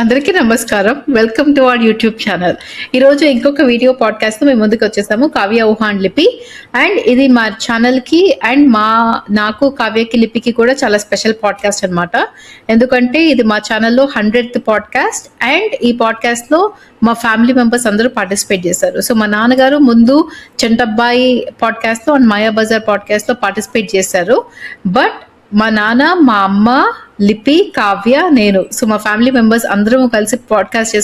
అందరికీ నమస్కారం. Welcome to our YouTube channel. ఈరోజు ఇంకొక వీడియో పాడ్కాస్ట్తో మేము ముందుకు వచ్చేసాము, కావ్య ఊహా అండ్ లిపి. అండ్ ఇది మా ఛానల్కి అండ్ నాకు కావ్యకి లిపికి కూడా చాలా స్పెషల్ పాడ్కాస్ట్ అనమాట. ఎందుకంటే ఇది మా ఛానల్లో 100th పాడ్కాస్ట్. అండ్ ఈ పాడ్కాస్ట్లో మా ఫ్యామిలీ మెంబర్స్ అందరూ పార్టిసిపేట్ చేశారు. సో మా నాన్నగారు ముందు చంటబ్బాయి పాడ్కాస్ట్లో అండ్ మాయా బజార్ పాడ్కాస్ట్లో పార్టిసిపేట్ చేశారు. బట్ మా నాన్న, మా అమ్మ, లిపి, కావ్య, నేను, సో మా ఫ్యామిలీ మెంబర్స్ అందరం కలిసి పాడ్కాస్ట్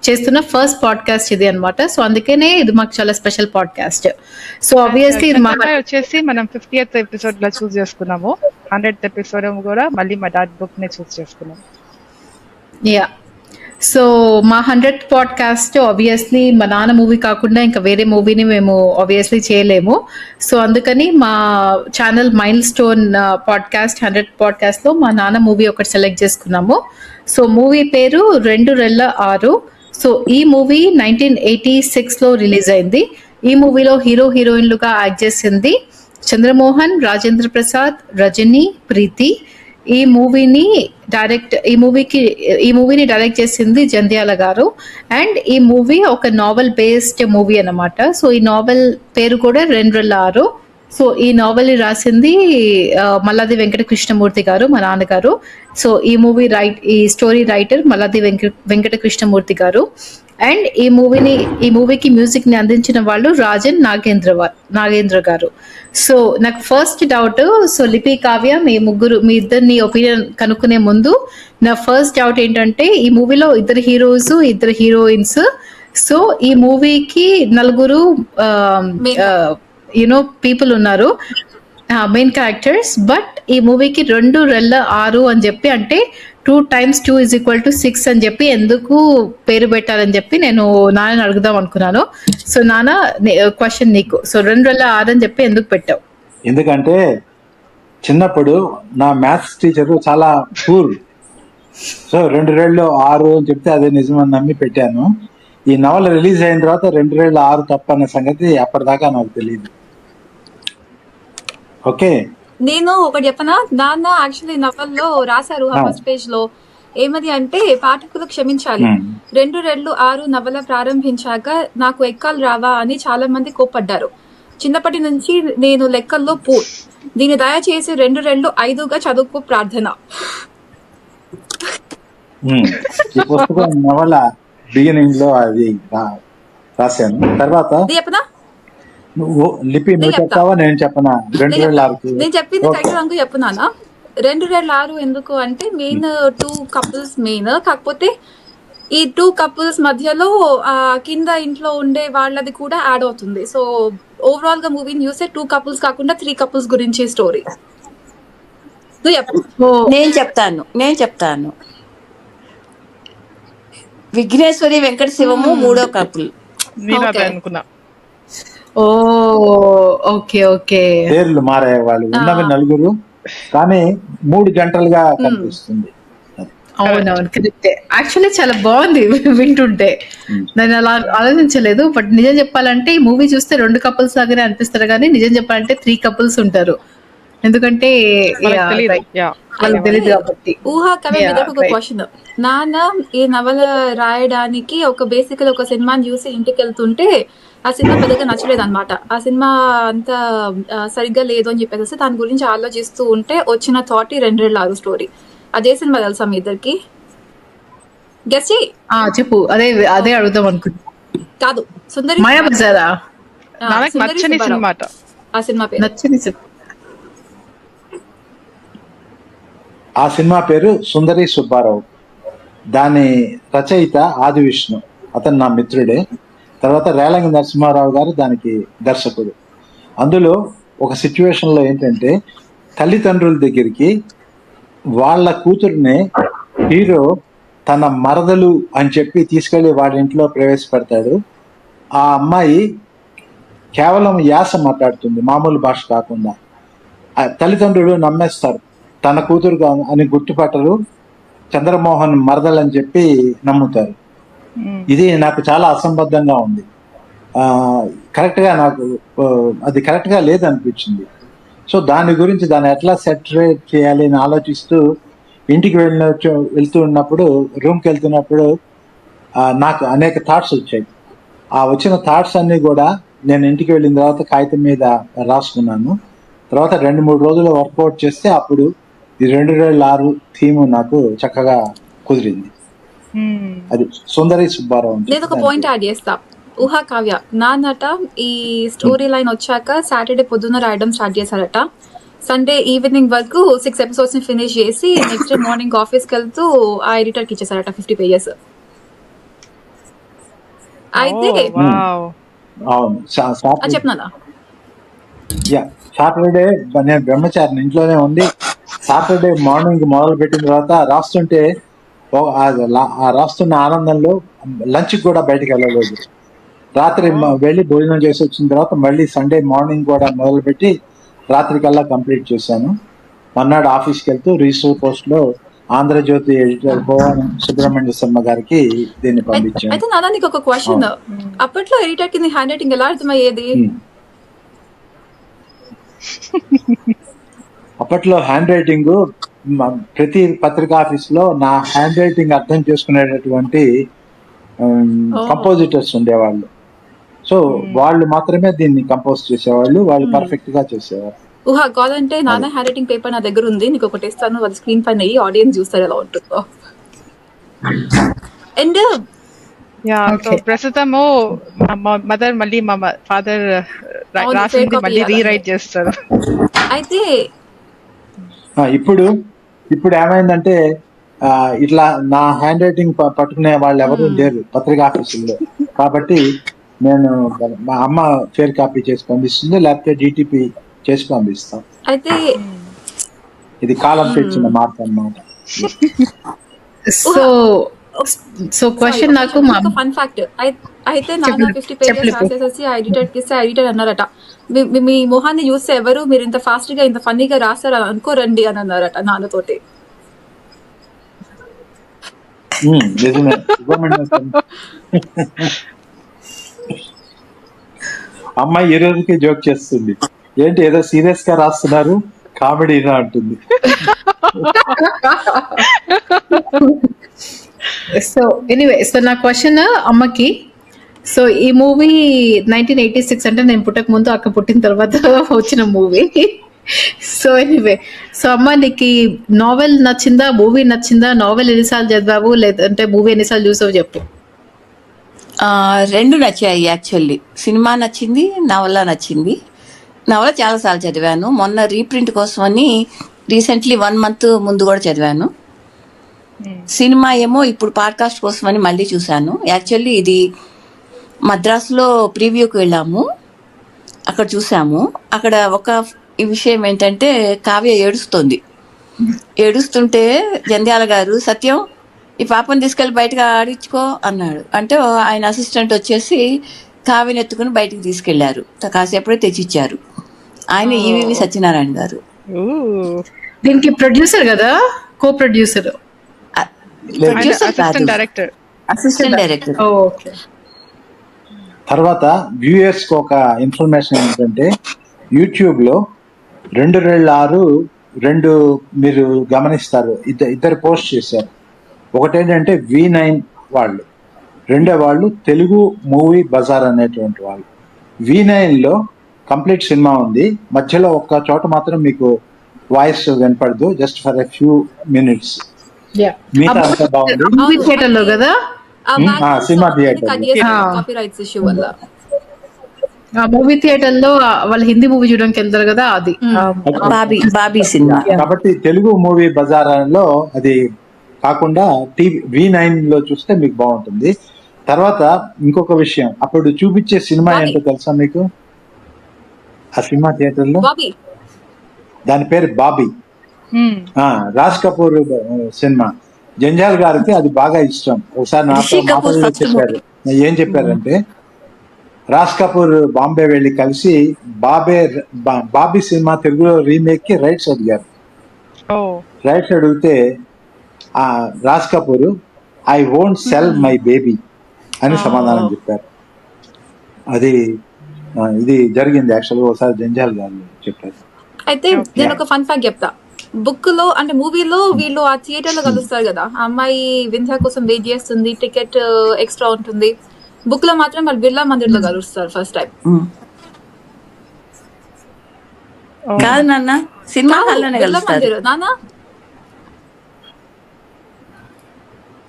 చేస్తున్న ఫస్ట్ పాడ్కాస్ట్ ఇది అనమాట. సో అందుకనే ఇది మాకు చాలా స్పెషల్ పాడ్కాస్ట్. సో ఆబ్వియస్లీ ఇది వచ్చేసి మనం 50th ఎపిసోడ్ లో చూస్ చేసుకున్నాము. 100th ఎపిసోడ్ కూడా మళ్ళీ మా డాడ్ బుక్ ని చూస్ చేసుకున్నాము. యా, సో మా 100th పాడ్కాస్ట్ ఆబ్వియస్లీ మా నాన్న మూవీ కాకుండా ఇంకా వేరే మూవీని మేము ఆబ్వియస్లీ చేయలేము. సో అందుకని మా channel mile stone podcast 100th పాడ్కాస్ట్లో మా నాన్న మూవీ ఒకటి సెలెక్ట్ చేసుకున్నాము. సో మూవీ పేరు 2 సో ఈ మూవీ 1986లో రిలీజ్ అయింది. ఈ మూవీలో హీరోయిన్లుగా యాక్ట్ చేసింది చంద్రమోహన్, రాజేంద్ర ప్రసాద్, రజని, ప్రీతి. ఈ మూవీని డైరెక్ట్ చేసింది జంధ్యాల గారు. అండ్ ఈ మూవీ ఒక నావెల్ బేస్డ్ మూవీ అన్నమాట. సో ఈ నావెల్ పేరు కూడా 2 సో ఈ నావెల్ రాసింది మల్లాది వెంకట కృష్ణమూర్తి గారు, మా నాన్నగారు. సో ఈ స్టోరీ రైటర్ మల్లాది వెంకట కృష్ణమూర్తి గారు. అండ్ ఈ మూవీకి మ్యూజిక్ ని అందించిన వాళ్ళు రాజన్ నాగేంద్ర గారు. సో నాకు ఫస్ట్ డౌట్, సో లిపి, కావ్య, మీ ఇద్దరిని ఒపీనియన్ కనుక్కునే ముందు నా ఫస్ట్ డౌట్ ఏంటంటే, ఈ మూవీలో 2 హీరోస్, 2 హీరోయిన్స్. సో ఈ మూవీకి 4 పీపుల్ ఉన్నారు, మెయిన్ క్యారెక్టర్స్. బట్ ఈ మూవీకి 2 అని చెప్పి, అంటే 2 times 2 = 6 అని చెప్పి ఎందుకు పేరు పెట్టాలని చెప్పి నేను నాన్నని అడుగుదాం అనుకున్నాను. సో నాన్న, క్వశ్చన్ నీకు. సో 2 అని చెప్పి ఎందుకు పెట్టావు? ఎందుకంటే చిన్నప్పుడు నా మ్యాథ్స్ టీచరు చాలా పూర్. సో 2 అని చెప్తే అదే నిజమని నమ్మి పెట్టాను. ఈ నవల రిలీజ్ అయిన తర్వాత 2 తప్ప అన్న సంగతి అప్పటిదాకా నాకు తెలియదు. ఓకే, నేను ఒకటి చెప్పనా, నాన్న యాక్చువల్లీ నవల్లో రాశారు ఫస్ట్ పేజ్ లో ఏమది అంటే, పాఠకులు క్షమించాలి, 2 నవల ప్రారంభించాక నాకు ఎక్కాలు రావా అని చాలా మంది కోప్పడ్డారు. చిన్నప్పటి నుంచి నేను లెక్కల్లో పూర్. దీన్ని దయచేసి 2 చదువుకు ప్రార్థన. ఈ పుస్తకం నవల బిగినింగ్ లో అది రాశాను. తర్వాత చెప్పనా, లిపి నువ్వు చెప్తావా నేను చెప్పనా? 2 నేను చెప్పింది కరెక్ట్ అనుకో చెప్పున్నానా. 2 ఎందుకు అంటే, మెయిన్ 2 కపుల్స్ మెయిన్. కాకపోతే ఈ 2 కపుల్స్ మధ్యలో కింద ఇంట్లో ఉండే వాళ్ళది కూడా యాడ్ అవుతుంది. సో ఓవరాల్ గా మూవీని చూస్తే 2 కపుల్స్ కాకుండా 3 కపుల్స్ గురించి స్టోరీ. నేను చెప్తాను. విఘ్నేశ్వరి, వెంకట శివము 3వ కపుల్. అనుకున్నా. ఓ ఓకే ఓకే, పేర్లు మారే వాళ్ళు ఉన్నవి 4, కానీ 3 గంటలుగా కనిపిస్తుంది. అవునవును, కరెక్టే. యాక్చువల్లీ చాలా బాగుంది వింటుంటే. నేను అలా ఆలోచించలేదు. బట్ నిజం చెప్పాలంటే ఈ మూవీ చూస్తే 2 కపుల్స్ లాగానే అనిపిస్తారు, కానీ నిజం చెప్పాలంటే 3 కపుల్స్ ఉంటారు. ఎందుకంటే వాళ్ళకి తెలియదు కాబట్టి. ఊహా కవి మీద ఒక క్వశ్చన్. నాన్న ఈ నవల రాయడానికి బేసికల్ ఒక సినిమాని చూసి ఇంటికి వెళ్తుంటే ఆ సినిమా పెద్దగా నచ్చలేదు అనమాట. ఆ సినిమా అంత సరిగ్గా లేదు అని చెప్పేసి దాని గురించి ఆలోచిస్తూ ఉంటే వచ్చిన థాట్ 2 స్టోరీ. అదే సినిమా తెలుసా మీ ఇద్దరికి? గెస్ చేయి. చెప్పు. అదే అడుగుదాం అనుకుంటా. కాదు, సుందరి మాయా బజారా? ఆ సినిమా పేరు నచ్చని. ఆ సినిమా పేరు సుందరి సుబ్బారావు. దాని రచయిత ఆది విష్ణు, అతను నా మిత్రుడే. తర్వాత రేలంగి నరసింహారావు గారు దానికి దర్శకుడు. అందులో ఒక సిచ్యువేషన్లో ఏంటంటే, తల్లిదండ్రుల దగ్గరికి వాళ్ళ కూతుర్ని హీరో తన మరదలు అని చెప్పి తీసుకెళ్లి వాడి ఇంట్లో ప్రవేశపెడతాడు. ఆ అమ్మాయి కేవలం యాస మాట్లాడుతుంది, మామూలు భాష కాకుండా. తల్లిదండ్రులు నమ్మేస్తారు, తన కూతురు అని గుర్తుపట్టరు, చంద్రమోహన్ మరదలు అని చెప్పి నమ్ముతారు. ఇది నాకు చాలా అసంబద్ధంగా ఉంది. అది కరెక్ట్గా లేదనిపించింది. సో దాని గురించి దాన్ని ఎట్లా సెటరేట్ చేయాలి అని ఆలోచిస్తూ ఇంటికి వెళ్తూ ఉన్నప్పుడు రూమ్కి వెళ్తున్నప్పుడు నాకు అనేక థాట్స్ వచ్చాయి. ఆ వచ్చిన థాట్స్ అన్ని కూడా నేను ఇంటికి వెళ్ళిన తర్వాత కాగితం మీద రాసుకున్నాను. తర్వాత 2-3 రోజులు వర్కౌట్ చేస్తే అప్పుడు ఈ 2006 థీమ్ నాకు చక్కగా కుదిరింది. అది సుందరి సుబ్బారావు అని నేను ఒక పాయింట్ యాడ్ చేస్తా. ఊహా కావ్య నాన్నట ఈ స్టోరీ లైన్ వచ్చాక సాటర్డే పొద్దున్న రాయడం స్టార్ట్ చేశారట. సండే ఈవినింగ్ వరకు 6 ఎపిసోడ్స్ ని ఫినిష్ చేసి నెక్స్ట్ డే మార్నింగ్ ఆఫీస్ కి వెళ్తూ ఆ ఎడిటర్ కి ఇచ్చేసారట 50 pages. అయితే అవును చెప్తున్నానా సాటర్డే నేను బ్రహ్మచారిని ఇంట్లోనే ఉండి సాటర్డే మార్నింగ్ మొదలు పెట్టిన తర్వాత రాస్తుంటే రాస్తున్న ఆనందంలో లంచ్ కూడా బయటకు వెళ్ళలేదు. రాత్రి వెళ్ళి భోజనం చేసి వచ్చిన తర్వాత మళ్ళీ సండే మార్నింగ్ కూడా మొదలు పెట్టి రాత్రికల్లా కంప్లీట్ చేశాను. మన్నాడు ఆఫీస్కి వెళ్తూ రిజిస్టర్ పోస్ట్ లో ఆంధ్రజ్యోతి ఎడిటర్ భువన్ సుబ్రహ్మణ్య శర్మ గారికి దీన్ని పంపించాను. అయితే నాన్న నీకు ఒక క్వశ్చన్, అప్పట్లో ఎడిటర్ కి హ్యాండ్ రైటింగ్ ఎలా అర్థమయ్యేది? అప్పట్లో హ్యాండ్ రైటింగ్ ప్రతి పత్రికా ఆఫీస్ లో నా హ్యాండ్ రైటింగ్ అర్థం చేసుకునేటటువంటి కంపోజిటర్స్ ఉండేవాళ్ళు. సో వాళ్ళు మాత్రమే దీన్ని కంపోజ్ చేసేవాళ్ళు, వాళ్ళు పర్ఫెక్ట్ గా చేసేవారు. ఊహా కాదంటే నాన్న హ్యాండ్ రైటింగ్ పేపర్ నా దగ్గర ఉంది, నీకు ఒకటి ఇస్తాను, అది స్క్రీన్ పైన ఆడియన్స్ చూస్తారు ఎలా ఉంటుందో. అండ్ ప్రస్తుతము మదర్ మళ్ళీ మా ఫాదర్ రాసింది మళ్ళీ రీరైట్ చేస్తారు. అయితే ఇప్పుడు ఏమైందంటే ఇట్లా నా హ్యాండ్ రైటింగ్ పట్టుకునే వాళ్ళు ఎవరు లేరు పత్రికా ఆఫీసుల్లో. కాబట్టి నేను మా అమ్మ ఫేర్ కాపీ చేసి పంపిస్తుంది, లేకపోతే డిటిపి చేసి పంపిస్తాం. అయితే ఇది కాలం తెచ్చిన మార్పు అన్నమాట. సో క్వశ్చన్ నాకు ఫన్ ఫ్యాక్ట్ అయితే నాన్న 50 pages రాసేసి ఆ ఎడిటర్ కి ఇస్తే ఎడిటర్ అన్నారట, మీ మొహాన్ని చూస్తే ఎవరు మీరు ఇంత ఫాస్ట్ గా ఇంత ఫన్నీగా రాస్తారు అనుకోరండి అని అన్నారట నాన్నతోటి. నిజమే. అమ్మాయి ఈ రోజుకి జోక్ చేస్తుంది, ఏంటి ఏదో సీరియస్ గా రాస్తున్నారు కామెడీనా అంటుంది. సో ఎనీవే, సో నా క్వశ్చన్ అమ్మకి, సో ఈ మూవీ 1986 అంటే నేను పుట్టక ముందు, అక్క పుట్టిన తర్వాత వచ్చిన మూవీ. సో ఎనీవే, సో అమ్మ నీకు నావెల్ నచ్చిందా, మూవీ నచ్చిందా? నావెల్ ఎన్నిసార్లు చదివావు, లేదంటే మూవీ ఎన్నిసార్లు చూసావు చెప్పు. రెండు నచ్చాయి యాక్చువల్లీ. సినిమా నచ్చింది, నవల నచ్చింది. నవల చాలాసార్లు చదివాను. మొన్న రీప్రింట్ కోసమని రీసెంట్లీ 1 month ముందు కూడా చదివాను. సినిమా ఏమో ఇప్పుడు పాడ్కాస్ట్ కోసమని మళ్ళీ చూశాను. యాక్చువల్లీ ఇది మద్రాసులో ప్రీవ్యూకి వెళ్ళాము, అక్కడ చూసాము. అక్కడ ఒక విషయం ఏంటంటే కావ్య ఏడుస్తుంటే జంధ్యాల గారు సత్యం ఈ పాపను తీసుకెళ్ళి బయటకు ఆడించుకో అన్నాడు. అంటే ఆయన అసిస్టెంట్ వచ్చేసి కావ్యని ఎత్తుకుని బయటికి తీసుకెళ్లారు. కాసేపడే తెచ్చిచ్చారు. ఆయన ఈవీవి సత్యనారాయణ గారు. దీనికి ప్రొడ్యూసర్ కదా, కో ప్రొడ్యూసర్, అసిస్టెంట్ డైరెక్టర్. తర్వాత వ్యూయర్స్ కి ఒక ఇన్ఫర్మేషన్ ఏంటంటే యూట్యూబ్ లో 2006 మీరు గమనిస్తారు, ఇద్దరు పోస్ట్ చేశారు. ఒకటేంటంటే V9 వాళ్ళు, రెండో వాళ్ళు తెలుగు మూవీ బజార్ అనేటువంటి వాళ్ళు. V9 లో కంప్లీట్ సినిమా ఉంది, మధ్యలో ఒక్క చోట మాత్రం మీకు వాయిస్ వినపడదు, just for a few minutes. మిగతా అంతా బాగుంది. మూవీ థియేటర్ లో కదా, సినిమా థియేటర్. కాపీరైట్స్ ఇష్యూ వల్ల ఆ మూవీ థియేటర్ లో వాళ్ళు హిందీ మూవీ చూడడానికి వెళ్తారు కదా, అది బాబీ సినిమా. కాబట్టి తెలుగు మూవీ బజార్ లో అది కాకుండా V9 లో చూస్తే మీకు బాగుంటుంది. తర్వాత ఇంకొక విషయం, అప్పుడు చూపించే సినిమా ఏంటో తెలుసా మీకు? ఆ సినిమా థియేటర్ లో దాని పేరు బాబీ. రాజ్ కపూర్ సినిమా. జంజాల్ గారికి అది బాగా ఇష్టం. ఒకసారి నాతో చెప్పారు. ఏం చెప్పారంటే రాజ్ కపూర్ బాంబే వెళ్ళి కలిసి బాబీ సినిమా తెలుగులో రీమేక్ కి రైట్స్ అడిగారు. రైట్స్ అడిగితే Raj Kapoor I won't cell my baby అని సమాధానం చెప్పారు. ఇది జరిగింది యాక్చువల్గా, ఒకసారి జంజాల్ గారు చెప్పారు. అయితే నేను ఒక ఫన్ ఫ్యాక్ట్ చెప్తా. బుక్ లో అంటే మూవీలో వీళ్ళు ఆ థియేటర్ లో కలుస్తారు కదా, ఆ అమ్మాయి వింధ్య కోసం వెయిట్ చేస్తుంది, టికెట్ ఎక్స్ట్రా ఉంటుంది. బుక్ లో మాత్రం వాళ్ళు బిర్లా మందిర్ లో కలుస్తారు ఫస్ట్ టైం. కాదు నాన్న, సినిమా హాల్లోనే బిర్లా కలుస్తారు. మందిర్ నానా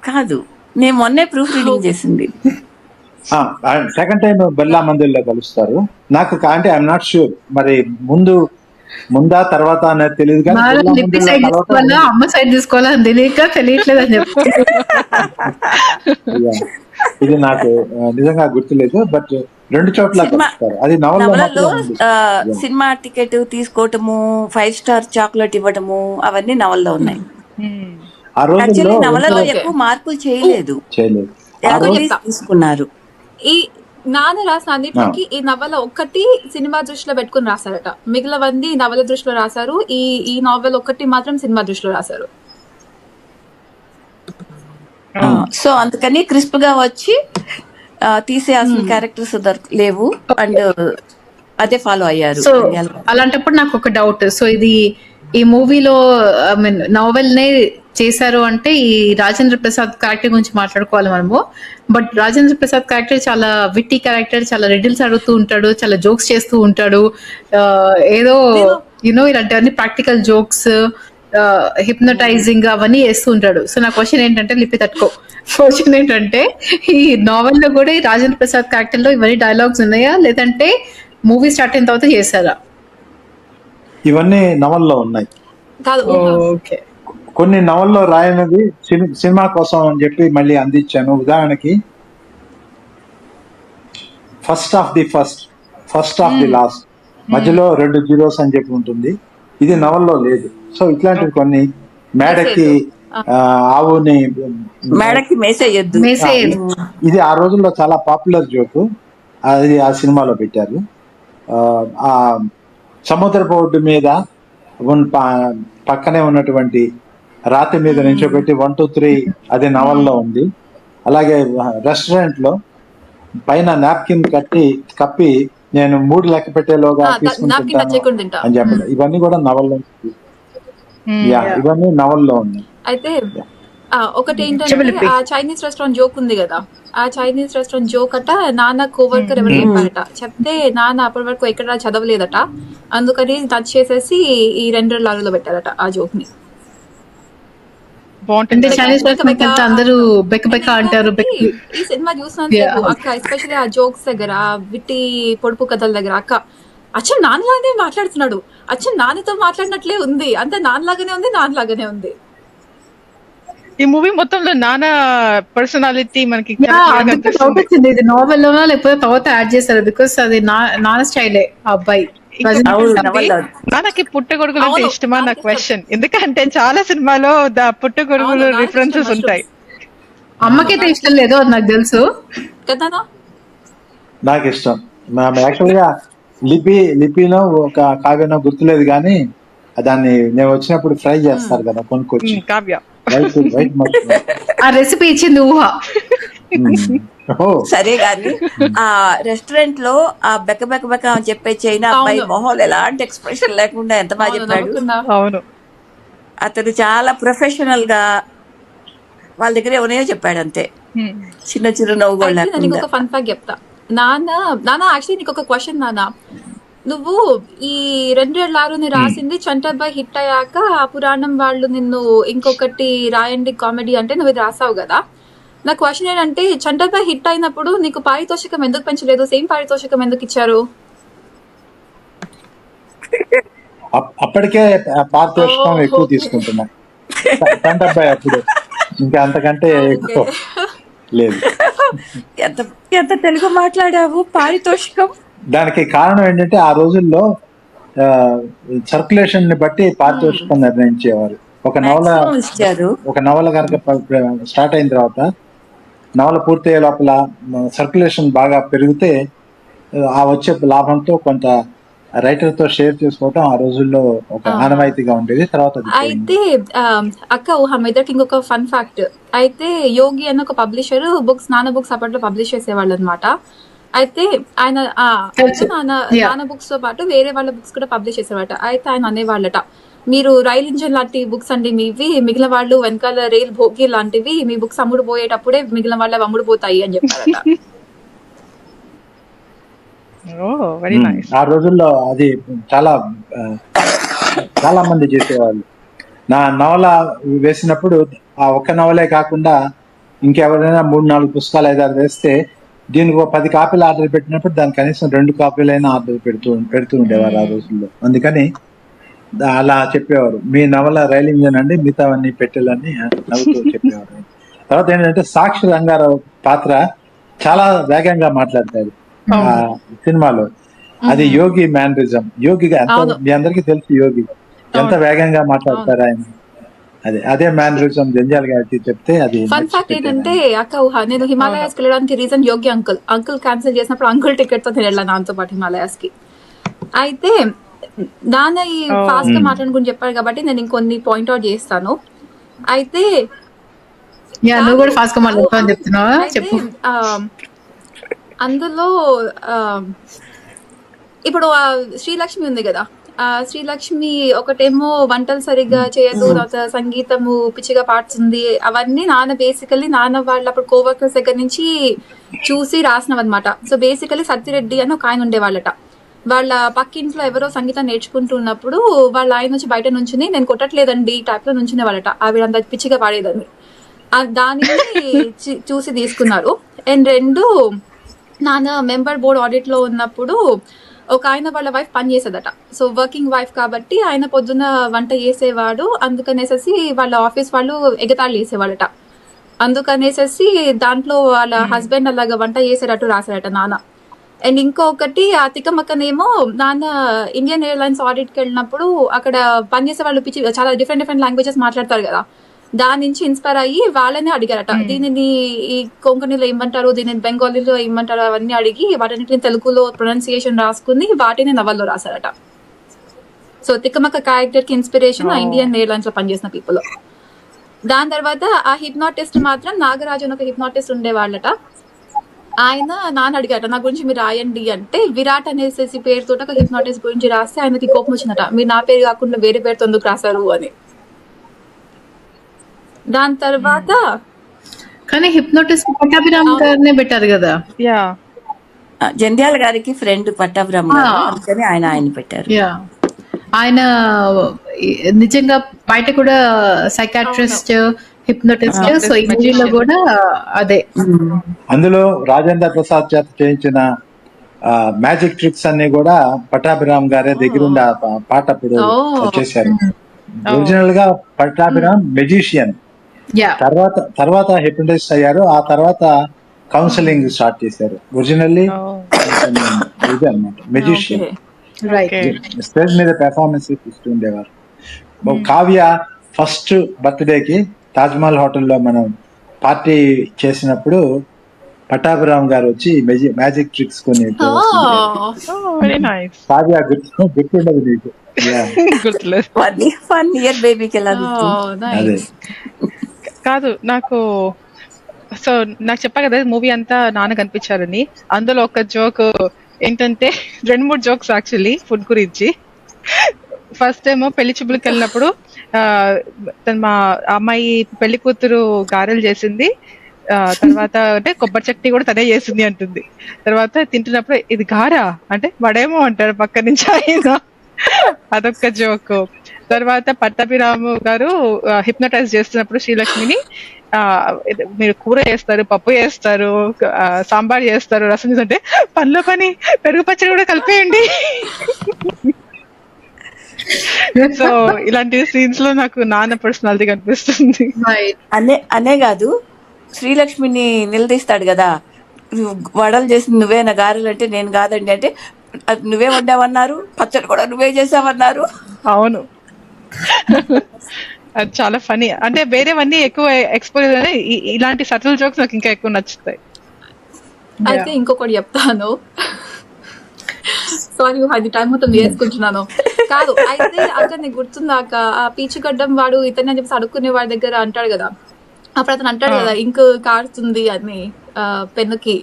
కాదు, నేను మొన్నే ప్రూఫ్ రీడింగ్ చేసింది. సెకండ్ టైం బిర్లా మందిర్లో కలుస్తారు. నాకు అంటే ఐఎమ్ నాట్ షూర్, మరి ముందా తర్వాత అనేది తెలియదు కానీ వాళ్ళు బిర్లా లిపి మందిర్లో సైడ్ కలవటం తీసుకోవాలా అమ్మ సైడ్ తీసుకోవాలా అని తెలియట్లేదు అని చెప్పి Yeah. ఇది నాకు నిజంగా గుర్తులేదు, బట్ రెండు చోట్ల సినిమా కలుస్తారు. అది నవల్లో నవలలో మాత్రమే ఉంది. Yeah. సినిమా టికెట్ తీసుకోవటము, 5 స్టార్ చాక్లెట్ ఇవ్వటము, అవన్నీ నవల్లో ఉన్నాయి. ఆ రోజుల్లో యాక్చువల్లీ నవలలో Okay. ఎక్కువ మార్పులు చేయలేదు, చేయలేదు. ఆ యాజ్ రోజు ఇట్ ఈస్ తీసుకున్నారు. ఈ నాన్న రాసిన అన్నిటికి ఈ నవల ఒక్కటి సినిమా దృష్టిలో పెట్టుకుని రాశారట, మిగిలినవన్నీ నవల దృష్టిలో రాశారు. ఈ నావెల్ ఒక్కటి మాత్రం సినిమా దృష్టిలో రాశారు. సో అందుకని క్రిస్ప్ గా వచ్చి తీసేయాల్సిన క్యారెక్టర్స్ లేవు, అండ్ అదే ఫాలో అయ్యారు. సో అలాంటప్పుడు నాకు ఒక డౌట్. సో ఇది ఈ మూవీలో ఐ మీన్ నావెల్ నే చేశారు అంటే ఈ రాజేంద్ర ప్రసాద్ క్యారెక్టర్ గురించి మాట్లాడుకోవాలి మనము. బట్ రాజేంద్ర ప్రసాద్ క్యారెక్టర్ చాలా విట్టి క్యారెక్టర్, చాలా రిడిల్స్ అడుగుతూ ఉంటాడు, చాలా జోక్స్ చేస్తూ ఉంటాడు. ఏదో యూనో ఇలాంటివన్నీ ప్రాక్టికల్ జోక్స్, హిప్నటైజింగ్ అవన్నీ చేస్తూ ఉంటాడు. సో నా క్వశ్చన్ ఏంటంటే, లిపి తట్టుకో, క్వశ్చన్ ఏంటంటే ఈ నావెల్ లో కూడా ఈ రాజేంద్ర ప్రసాద్ క్యారెక్టర్ లో ఇవన్నీ డైలాగ్స్ ఉన్నాయా, లేదంటే మూవీ స్టార్ట్ అయిన తర్వాత చేశారా? ఇవన్నీ నవల్లో ఉన్నాయి. కాదు ఓకే, కొన్ని నవల్లో రాయనది సినిమా కోసం అని చెప్పి మళ్ళీ అందించాను. ఉదాహరణకి ఫస్ట్ ఆఫ్ ది లాస్ట్ మధ్యలో 2 జీరోస్ అని చెప్పి ఉంటుంది. ఇది నవల్లో లేదు. సో ఇట్లాంటివి కొన్ని మేడకి ఆవుని మేడకి మేసేయొద్దు. ఇది ఆ రోజుల్లో చాలా పాపులర్ జోకు. అది ఆ సినిమాలో పెట్టారు. ఆ సముద్రపు ఒడ్డు మీద పక్కనే ఉన్నటువంటి రాతి మీద నించోబెట్టి 1 2 3 అది నవల్లో ఉంది. అలాగే రెస్టారెంట్ లో పైన నాప్కిన్ కప్పి నేను 3 లెక్క పెట్టేలోగా తీసుకుంటాను అని చెప్పండి. ఇవన్నీ కూడా నవల్లో, ఇవన్నీ నవల్లో ఉన్నాయి. అయితే ఒకటి ఏంటంటే ఆ చైనీస్ రెస్టారెంట్ జోక్ ఉంది కదా, ఆ చైనీస్ రెస్టారెంట్ జోక్ అట నాన్న కోవర్కర్ ఎవరు చెప్పారట. చెప్తే నాన్న అప్పటి వరకు ఎక్కడ చదవలేదట, అందుకని టచ్ చేసేసి ఈ 2 లారీలో పెట్టారట ఆ జోక్ ని. అంటే చైనీస్ రెస్టారెంట్ అంతా అందరూ బెక్క అంటారు. ఈ సినిమా చూసినంతసేపు అక్క, ఎస్పెషల్లీ ఆ జోక్స్ దగ్గర, విట్టి పొడుపు కథల దగ్గర అక్క అచ్చా నాన్నలాగానే మాట్లాడుతున్నాడు, అచ్చా నాన్నతో మాట్లాడినట్లే ఉంది, అంత నాన్నలాగానే ఉంది. ఈ మూవీ మొత్తంలో నాన్న పర్సనాలిటీ మనకి ఇది నావెల్ లోనా లేకపోతే తర్వాత యాడ్ చేశారు? బికాస్ అది నాన్న స్టైలే ఆ అబ్బాయి. నాన్నకి పుట్టగొడుగులు అంటే ఇష్టమా నా క్వశ్చన్. ఎందుకంటే చాలా సినిమాలో పుట్టగొడుగులు రిఫరెన్సెస్ ఉంటాయి. అమ్మకైతే ఇష్టం లేదు, అది నాకు తెలుసు కదా. నాకు ఇష్టం. యాక్చువల్ గా లిపిలో ఒక కావ్యనో గుర్తులేదు కానీ దాన్ని నేను వచ్చినప్పుడు ఫ్రై చేస్తారు కదా కొనుక్కొచ్చి. కావ్య ఆ రెసిపీ ఇచ్చింది ఊహ. సరే గాని ఆ రెస్టారెంట్ లో ఆ బెక్క అని చెప్పే చైనా అబ్బాయి మొహంలో ఎలాంటి ఎక్స్ప్రెషన్ లేకుండా ఎంత బాగా చెప్పాడు. అవును, అతను చాలా ప్రొఫెషనల్ గా వాళ్ళ దగ్గర ఎవరైనా చెప్పాడు అంతే, చిన్న నవ్వు కూడా. నేను ఒక ఫన్ ఫ్యాక్ట్ చెప్తా. నాన్న యాక్చువల్లీ నీకు ఒక క్వశ్చన్. నాన్న, నువ్వు ఈ 2 రాసింది చంటబ్బాయి హిట్ అయ్యాక ఆ పురాణం వాళ్ళు నిన్ను ఇంకొకటి రాయండి కామెడీ అంటే నువ్వు ఇది రాసావు కదా. నా క్వశ్చన్ ఏంటంటే, చంటబ్బాయి హిట్ అయినప్పుడు నీకు పారితోషికం ఎందుకు పెంచలేదు? సేమ్ పారితోషికం ఎందుకు ఇచ్చారు? అప్పటికే పారితోషికం ఎక్కువ తీసుకుంటున్నా చంటబ్బాయి అప్పుడు, ఇంకా అంతకంటే ఎక్కువ లేదు. ఎంత తెలుగు మాట్లాడావు. పారితోషికం దానికి కారణం ఏంటంటే ఆ రోజుల్లో సర్క్యులేషన్ ని బట్టి పారితోషికం నిర్ణయించేవారు. ఒక నవల కనుక స్టార్ట్ అయిన తర్వాత నవల పూర్తయ్యే లోపల సర్క్యులేషన్ బాగా పెరిగితే ఆ వచ్చే లాభంతో కొంత రైటర్ తో షేర్ చేసుకోవటం ఆ రోజుల్లో ఒక ఆనవాయితీగా ఉండేది. తర్వాత అయితే అక్క ఊహ ఇద్దరికి ఇంకొక ఫన్ ఫ్యాక్ట్. అయితే యోగి అన్న ఒక పబ్లిషర్ నాన్న బుక్స్ అప్పట్లో పబ్లిష్ చేసేవాళ్ళు అనమాట. అయితే ఆయన నాన్న బుక్స్ తో పాటు వేరే వాళ్ళ బుక్స్ కూడా పబ్లిష్ చేసేవాట. అయితే ఆయన అనేవాళ్ళట, మీరు రైల్ ఇంజన్ లాంటి బుక్స్ అండి మీవి, మిగిలిన వాళ్ళు వెనకాల రైల్ భోగి లాంటివి, మీ బుక్స్ అమ్ముడు పోయేటప్పుడే మిగిలిన వాళ్ళవి అమ్ముడు పోతాయి అని చెప్పారట. Very nice. ఆ రోజుల్లో అది చాలా చాలా మంది చేసేవాళ్ళు. నా నవల వేసినప్పుడు ఆ ఒక్క నవలే కాకుండా ఇంకెవరైనా 3-4 పుస్తకాలు 5-6 వేస్తే దీనికి ఒక 10 కాపీలు ఆర్డర్ పెట్టినప్పుడు దానికి కనీసం 2 కాపీలైనా ఆర్డర్ పెడుతూ ఉండేవారు ఆ రోజుల్లో. అందుకని అలా చెప్పేవారు, మీ నవల రైల్ ఇంజన్ అండి, మిగతావన్నీ పెట్టెలని నవ్వుతూ చెప్పేవారు. తర్వాత ఏంటంటే సాక్షి రంగారావు పాత్ర చాలా వేగంగా మాట్లాడతాడు ఆ సినిమాలో. అది యోగి మేనరిజం. యోగిగా ఎంత మీ అందరికీ తెలుసు, యోగి ఎంత వేగంగా మాట్లాడతారు ఆయన. అదే మేనరిజం జంజాల్ గారికి చెప్తే అది. ఫన్ ఫ్యాక్ట్ ఏంటంటే అక్క ఊహ, నేను హిమాలయాస్ కి వెళ్ళడానికి రీజన్ యోగి అంకుల్ క్యాన్సిల్ చేసినప్పుడు అంకుల్ టికెట్ తో నేను వెళ్ళాను నాతో పాటు హిమాలయాస్ కి. అయితే నాన్న ఈ ఫాస్ట్ గా మాట్లాడుకుని చెప్పారు కాబట్టి నేను ఇంకొన్ని పాయింట్ అవుట్ చేస్తాను. అయితే నువ్వు కూడా ఫాస్ట్ గా మాట్లాడుతావు చెప్తున్నావా? చెప్పు. అందులో ఇప్పుడు శ్రీలక్ష్మి ఉంది కదా, శ్రీలక్ష్మి ఒకటేమో వంటలు సరిగ్గా చేయదు, తర్వాత సంగీతము పిచ్చిగా పాడుతుంది. అవన్నీ నాన్న బేసికలీ నాన్న వాళ్ళ అప్పుడు కోవర్కర్స్ దగ్గర నుంచి చూసి రాసినవన్నమాట. సో బేసికలీ సత్యరెడ్డి అని ఒక ఆయన ఉండేవాళ్ళట. వాళ్ళ పక్కింట్లో ఎవరో సంగీతం నేర్చుకుంటున్నప్పుడు వాళ్ళ ఆయన వచ్చి బయట నుంచుని నేను కొట్టట్లేదండి టైప్ లో నుంచునే వాళ్ళట, ఆవిడంత పిచ్చిగా పాడేదని. దానిని చూసి తీసుకున్నారు. అండ్ 2, నాన్న మెంబర్ బోర్డ్ ఆడిట్ లో ఉన్నప్పుడు ఒక ఆయన వాళ్ళ వైఫ్ పని చేసేదట. సో వర్కింగ్ వైఫ్ కాబట్టి ఆయన పొద్దున్న వంట చేసేవాడు. అందుకనేసి వాళ్ళ ఆఫీస్ వాళ్ళు ఎగతాళి చేసేవాళ్ళట. అందుకనేసి దాంట్లో వాళ్ళ హస్బెండ్ అలాగా వంట చేసేటట్టు రాశారట నాన్న. అండ్ ఇంకొకటి ఆ తిక్కమక్కనేమో నాన్న ఇండియన్ ఎయిర్లైన్స్ ఆడిట్కి వెళ్ళినప్పుడు అక్కడ పనిచేసే వాళ్ళు పిచ్చి చాలా డిఫరెంట్ లాంగ్వేజెస్ మాట్లాడతారు కదా, దాని నుంచి ఇన్స్పైర్ అయ్యి వాళ్ళనే అడిగారట, దీనిని ఈ కొంకణిలో ఏమంటారు, దీనిని బెంగాలీలో ఏమంటారు, అవన్నీ అడిగి వాటిని తెలుగులో ప్రొనౌన్సియేషన్ రాసుకుని వాటిని నవల్లో రాశారట. సో తిక్కమక్క క్యారెక్టర్ కి ఇన్స్పిరేషన్ ఆ ఇండియన్ ఎయిర్లైన్స్ లో పనిచేసిన పీపుల్. దాని తర్వాత ఆ హిప్నాటిస్ట్ మాత్రం నాగరాజు అని ఒక హిప్నాటిస్ట్ ఉండేవాళ్ళట. ఆయన నాన్న అడిగారట నా గురించి మీరు రాయండి అంటే, విరాట్ అనేసి పేరుతో ఒక హిప్నాటిస్ట్ గురించి రాస్తే ఆయనకి కోపం వచ్చిందట, మీరు నా పేరు కాకుండా వేరే పేరుతో ఎందుకు రాశారు అని. దాని తర్వాత కానీ హిప్నోటిస్ట్ పట్టాభిరామ్ గారినే పెట్టారు కదా. యా, జంధ్యాల గారికి ఫ్రెండ్ పట్టాభిరామ్ గారు, అందుకని ఆయన పెట్టారు. యా, ఆయన నిజంగా బయట కూడా సైకాట్రిస్ట్, హిప్నోటిస్ట్. సో ఈ మూవీలో కూడా అదే. అందులో రాజేంద్ర ప్రసాద్ చేత చేయించిన మ్యాజిక్ ట్రిక్స్ అన్ని కూడా పట్టాభిరామ్ గారే దగ్గరుండి ఆ పాట అప్పుడు చేశారు. ఒరిజినల్ గా పట్టాభిరామ్ మెజిషియన్, తర్వాత హిప్నటిస్ట్ అయ్యారు. ఆ తర్వాత కౌన్సిలింగ్ స్టార్ట్ చేశారు. ఒరిజినల్లీ ఇది అన్నమాట, మెజిషియన్. స్టేజ్ మీద పెర్ఫార్మెన్స్ ఇస్తూ ఉండేవారు. కావ్య ఫస్ట్ బర్త్డేకి తాజ్మహల్ హోటల్లో మనం పార్టీ చేసినప్పుడు పట్టాభిరామ్ గారు వచ్చి మ్యాజిక్ ట్రిక్స్ కొన్ని కావ్య గుర్తుండదు నీకు? కాదు, నాకు చెప్పా కదా మూవీ అంతా నాన్న కనిపించారని. అందులో ఒక జోక్ ఏంటంటే 2-3 జోక్స్ యాక్చువల్లీ ఫుడ్ గురించి. ఫస్ట్ ఏమో పెళ్లి చూపులకు వెళ్ళినప్పుడు మా అమ్మాయి పెళ్లి కూతురు గారెలు చేసింది, తర్వాత అంటే కొబ్బరి చట్నీ కూడా తనే చేసింది అంటుంది. తర్వాత తింటున్నప్పుడు ఇది గారా అంటే వాడేమో అంటారు పక్క నుంచి ఆయన, అదొక జోక్. తర్వాత పట్టాభిరాము గారు హిప్నటైజ్ చేస్తున్నప్పుడు శ్రీలక్ష్మిని మీరు కూర చేస్తారు, పప్పు చేస్తారు, సాంబార్ చేస్తారు, రసం చేస్తుంటే పనిలో పని పెరుగు పచ్చడి కూడా కలిపేయండి. సో ఇలాంటి సీన్స్ లో నాకు నాన్న పర్సనాలిటీ కనిపిస్తుంది. అనే కాదు, శ్రీలక్ష్మిని నిలదీస్తాడు కదా, వడలు చేసింది నువ్వేనా, గారెలు అంటే నేను కాదండి అంటే, నువ్వే వండావన్నారు, పచ్చడి కూడా నువ్వే చేసావన్నారు. అవును, అది చాలా ఫనీ. అంటే వేరేవన్నీ ఎక్కువ ఎక్స్పోజ్, ఇలాంటి సటిల్ జోక్స్ నాకు ఇంకా ఎక్కువ నచ్చుతాయి. అయితే ఇంకొకటి చెప్తాను, సారీ అది టైం మొత్తం వేసుకుంటున్నాను. కాదు, అయితే అక్కడ నీకు గుర్తుందాక ఆ పీచుగడ్డం వాడు ఇతన్ని చెప్పేసి అడుక్కునే వాడి దగ్గర అంటాడు కదా, అప్పుడు అతను అంటాడు కదా ఇంక్ కారుతుంది అని పెన్నుకి.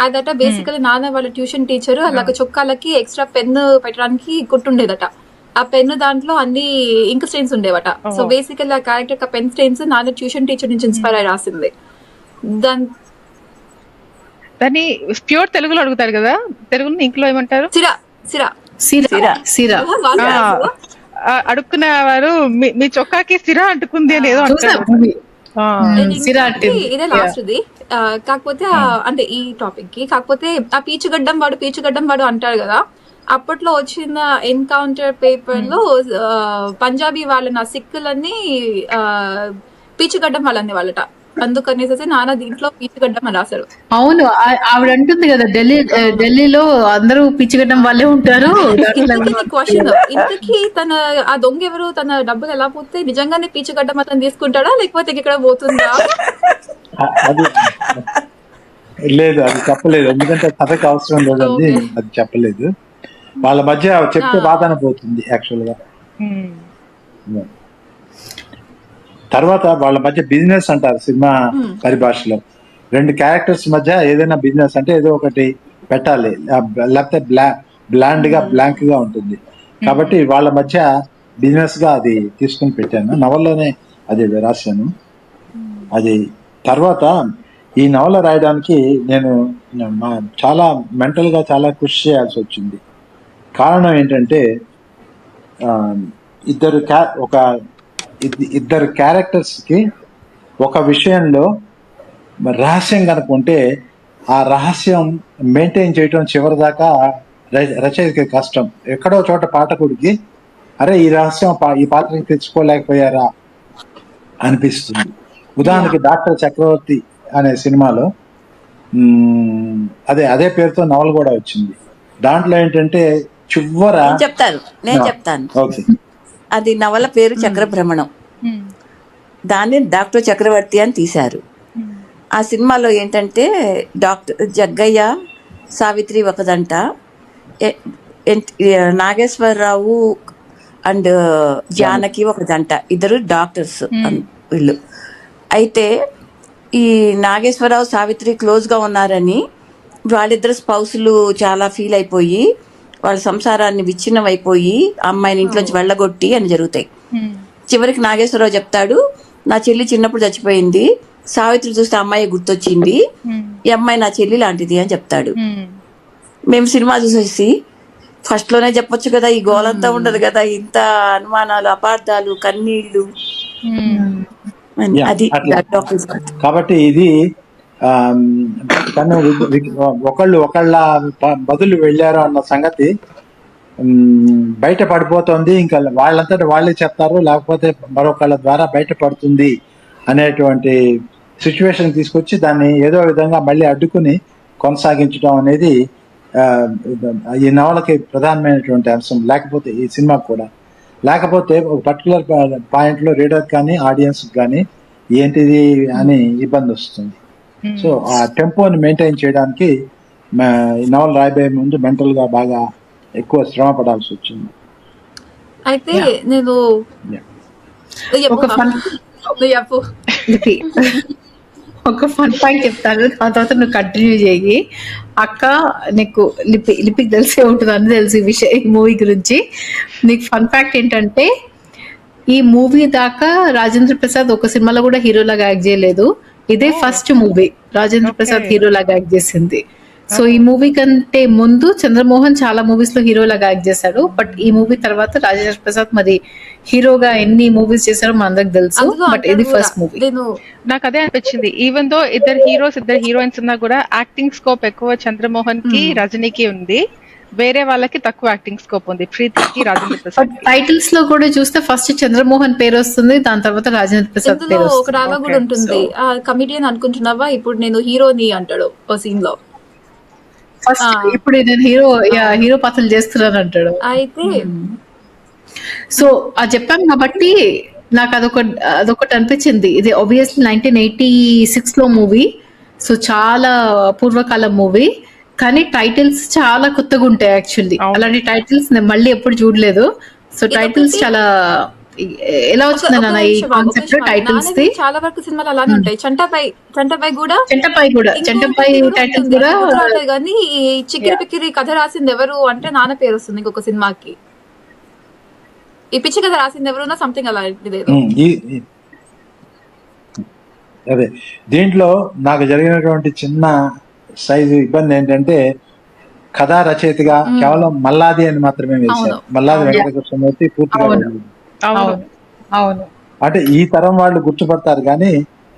అదట బేసికలీ నాన్న వాళ్ళ ట్యూషన్ టీచర్ అలాగ చొక్కాలకి ఎక్స్ట్రా పెన్ను పెట్టడానికి కుట్టుండేదట. ఆ పెన్ను దాంట్లో అన్ని ఇంక్ స్టెయిన్స్ ఉండేవట. సో బేసికల్ ఆ క్యారెక్టర్ పెన్ స్టెయిన్స్ నాన్న ట్యూషన్ టీచర్ నుంచి ఇన్స్పైర్ అయి రాసింది. దాన్ని ప్యూర్ తెలుగులో అడుగుతారు కదా, తెలుగులో ఇంట్లో ఏమంటారు? సిరా సిరా సిరా సిరా అడుక్కున్న వారు మీ చొక్కాకి సిరా అంటుకుంది అని ఏదో చూసా అంటారు. మూవీ సిరా ఇంకోటి ఇదే లాస్ట్ది. కాకపోతే అంటే ఈ టాపిక్ కి కాకపోతే ఆ పీచుగడ్డం వాడు అంటారు కదా, అప్పట్లో వచ్చిన ఎన్కౌంటర్ పేపర్ లో పంజాబీ వాళ్ళని సిక్కులన్నీ పీచుగడ్డం వాళ్ళని వాళ్ళట. అందుకనేసి నాన్న దీంట్లో పీచుగడ్డం అని రాశారు. అవును, ఆవిడ అంటుంది కదా ఢిల్లీలో అందరూ పిచ్చిగడ్డం వాళ్ళే ఉంటారు. క్వశ్చన్ ఇంతకీ తన ఆ దొంగ ఎవరు, తన డబ్బులు ఎలా పోతే నిజంగానే పీచుగడ్డం అతను తీసుకుంటాడా లేకపోతే ఇక్కడ పోతుందా? అది లేదు, అది చెప్పలేదు, ఎందుకంటే కథకు అవసరం లేదండి, అది చెప్పలేదు. వాళ్ళ మధ్య చెప్తే వాదన పోతుంది యాక్చువల్ గా. తర్వాత వాళ్ళ మధ్య బిజినెస్ అంటారు సినిమా పరిభాషలో. రెండు క్యారెక్టర్స్ మధ్య ఏదైనా బిజినెస్ అంటే ఏదో ఒకటి పెట్టాలి, లేకపోతే బ్లాంక్ గా ఉంటుంది. కాబట్టి వాళ్ళ మధ్య బిజినెస్ గా అది తీసుకుని పెట్టాను, నవల్లోనే అది రాశాను. అది తర్వాత ఈ నవల రాయడానికి నేను చాలా మెంటల్ గా చాలా కృషి చేయాల్సి వచ్చింది. కారణం ఏంటంటే ఇద్దరు క్యారెక్టర్స్ కి ఒక విషయంలో రహస్యం కనుకుంటే ఆ రహస్యం మెయింటైన్ చేయటం చివరి దాకా రచయితకి కష్టం. ఎక్కడో చోట పాఠకుడికి అరే ఈ రహస్యం ఈ పాత్రకి తెచ్చుకోలేకపోయారా అనిపిస్తుంది. ఉదాహరణకి డాక్టర్ చక్రవర్తి అనే సినిమాలో అదే పేరుతో నవల కూడా వచ్చింది. దాంట్లో ఏంటంటే చివర నేను చెప్తాను. ఓకే, అది నవల పేరు చక్రభ్రమణం. దాన్ని డాక్టర్ చక్రవర్తి అని తీశారు. ఆ సినిమాలో ఏంటంటే డాక్టర్ జగ్గయ్య సావిత్రి ఒకదంట, నాగేశ్వరరావు అండ్ జానకి ఒకదంట, ఇద్దరు డాక్టర్స్ వీళ్ళు. అయితే ఈ నాగేశ్వరరావు సావిత్రి క్లోజ్గా ఉన్నారని వాళ్ళిద్దరు స్పౌసులు చాలా ఫీల్ అయిపోయి వాళ్ళ సంసారాన్ని విచ్ఛిన్నం అయిపోయి అమ్మాయిని ఇంట్లోంచి వెళ్ళగొట్టి అని జరుగుతాయి. చివరికి నాగేశ్వరరావు చెప్తాడు, నా చెల్లి చిన్నప్పుడు చచ్చిపోయింది, సావిత్రి చూస్తే అమ్మాయి గుర్తొచ్చింది, ఈ అమ్మాయి నా చెల్లి లాంటిది అని చెప్తాడు. మేము సినిమా చూసేసి ఫస్ట్ లోనే చెప్పొచ్చు కదా, ఈ గోలంతా ఉండదు కదా, ఇంత అనుమానాలు, అపార్థాలు, కన్నీళ్లు. అది కాబట్టి ఇది తను ఒకళ్ళ బదులు వెళ్ళారు అన్న సంగతి బయట పడిపోతుంది. ఇంకా వాళ్ళంతటా వాళ్ళే చెప్తారు, లేకపోతే మరొకళ్ళ ద్వారా బయటపడుతుంది అనేటువంటి సిచ్యువేషన్ తీసుకొచ్చి దాన్ని ఏదో విధంగా మళ్ళీ అడ్డుకుని కొనసాగించడం అనేది ఈ నవలకి ప్రధానమైనటువంటి అంశం. లేకపోతే ఈ సినిమాకి కూడా లేకపోతే ఒక పర్టికులర్ పాయింట్లో రీడర్ కానీ ఆడియన్స్ కానీ ఏంటిది అని ఇబ్బంది వస్తుంది. సో ఆ టెంపోని మెయింటైన్ చేయడానికి ఈ నవల రాయబోయే ముందు మెంటల్ గా బాగా ఎక్కువ శ్రమ పడాల్సి వచ్చింది. అయితే నేను ఒక ఫన్ పాయింట్ చెప్తాను, ఆ తర్వాత నువ్వు కంటిన్యూ చేయి. అక్క నీకు లిపికి తెలిసే ఉంటుంది అని తెలిసి విషయం ఈ మూవీ గురించి. నీకు ఫన్ ఫ్యాక్ట్ ఏంటంటే ఈ మూవీ దాకా రాజేంద్ర ప్రసాద్ ఒక సినిమాలో కూడా హీరోలాగా యాక్ట్ చేయలేదు. ఇదే ఫస్ట్ మూవీ రాజేంద్ర ప్రసాద్ హీరోలాగా యాక్ట్ చేసింది. సో ఈ మూవీ కంటే ముందు చంద్రమోహన్ చాలా మూవీస్ లో హీరోలాగా యాక్ట్ చేశాడు. బట్ ఈ మూవీ తర్వాత రాజేంద్ర ప్రసాద్ మరి హీరోగా ఎన్ని మూవీస్ చేశారో మనందరికి తెలుసు. బట్ ఇది ఫస్ట్ మూవీ. నాకు అదే అనిపించింది. ఈవెన్ దో ఇద్దరు హీరోయిన్స్ ఉన్నా కూడా యాక్టింగ్ స్కోప్ ఎక్కువ చంద్రమోహన్ కి రజనీకి ఉంది, వేరే వాళ్ళకి తక్కువ యాక్టింగ్ స్కోప్ ఉంది ప్రీతికి రాజేంద్ర ప్రసాద్. టైటిల్స్ లో కూడా చూస్తే ఫస్ట్ చంద్రమోహన్ పేరు వస్తుంది, దాని తర్వాత రాజేంద్ర ప్రసాద్ పేరు వస్తుంది. ఒక డైలాగ్ కూడా ఉంటుంది, కమిడియన్ అనుకుంటున్నావా ఇప్పుడు నేను హీరోని అంటాడు ఒక సీన్ లో. ఫస్ట్ ఇప్పుడు నేను హీరో పాత్రలు చేస్తున్నాను అంటాడు. అయితే సో అది చెప్పాను కాబట్టి నాకు అదొకటి అనిపించింది. ఇది ఆబ్వియస్లీ 1986 లో మూవీ, సో చాలా పూర్వకాలం మూవీ, కానీ టైటిల్స్ చాలా కొత్తగా ఉంటాయి యాక్చువల్లీ. అలాంటి టైటిల్స్ నేను మళ్ళీ ఎప్పుడు చూడలేదు. సో టైటిల్స్ చాలా ఎలా వచ్చింది నాన్న ఈ కాన్సెప్ట్ టైటిల్స్ ది? చాలా వరకు సినిమాలు అలానే ఉంటాయి. చంటపై కూడా టైటిల్స్ కూడా కానీ ఈ చిక్కిరి పిక్కిరి కథ రాసింది ఎవరు అంటే నాన్న పేరు వస్తుంది ఇంకొక సినిమాకి. ఈ పిచ్చి కథ రాసింది ఎవరు సంథింగ్ అలా ఇదేదో. అదే దీంట్లో నాకు జరిగినటువంటి చిన్న సైజు ఇబ్బంది ఏంటంటే కథా రచయితగా కేవలం మల్లాది అని మాత్రమే వేశారు. మల్లాది వెంకటకృష్ణమూర్తి పూర్తిగా వెళ్ళింది. అవును. అంటే ఈ తరం వాళ్ళు గుర్తుపడతారు కానీ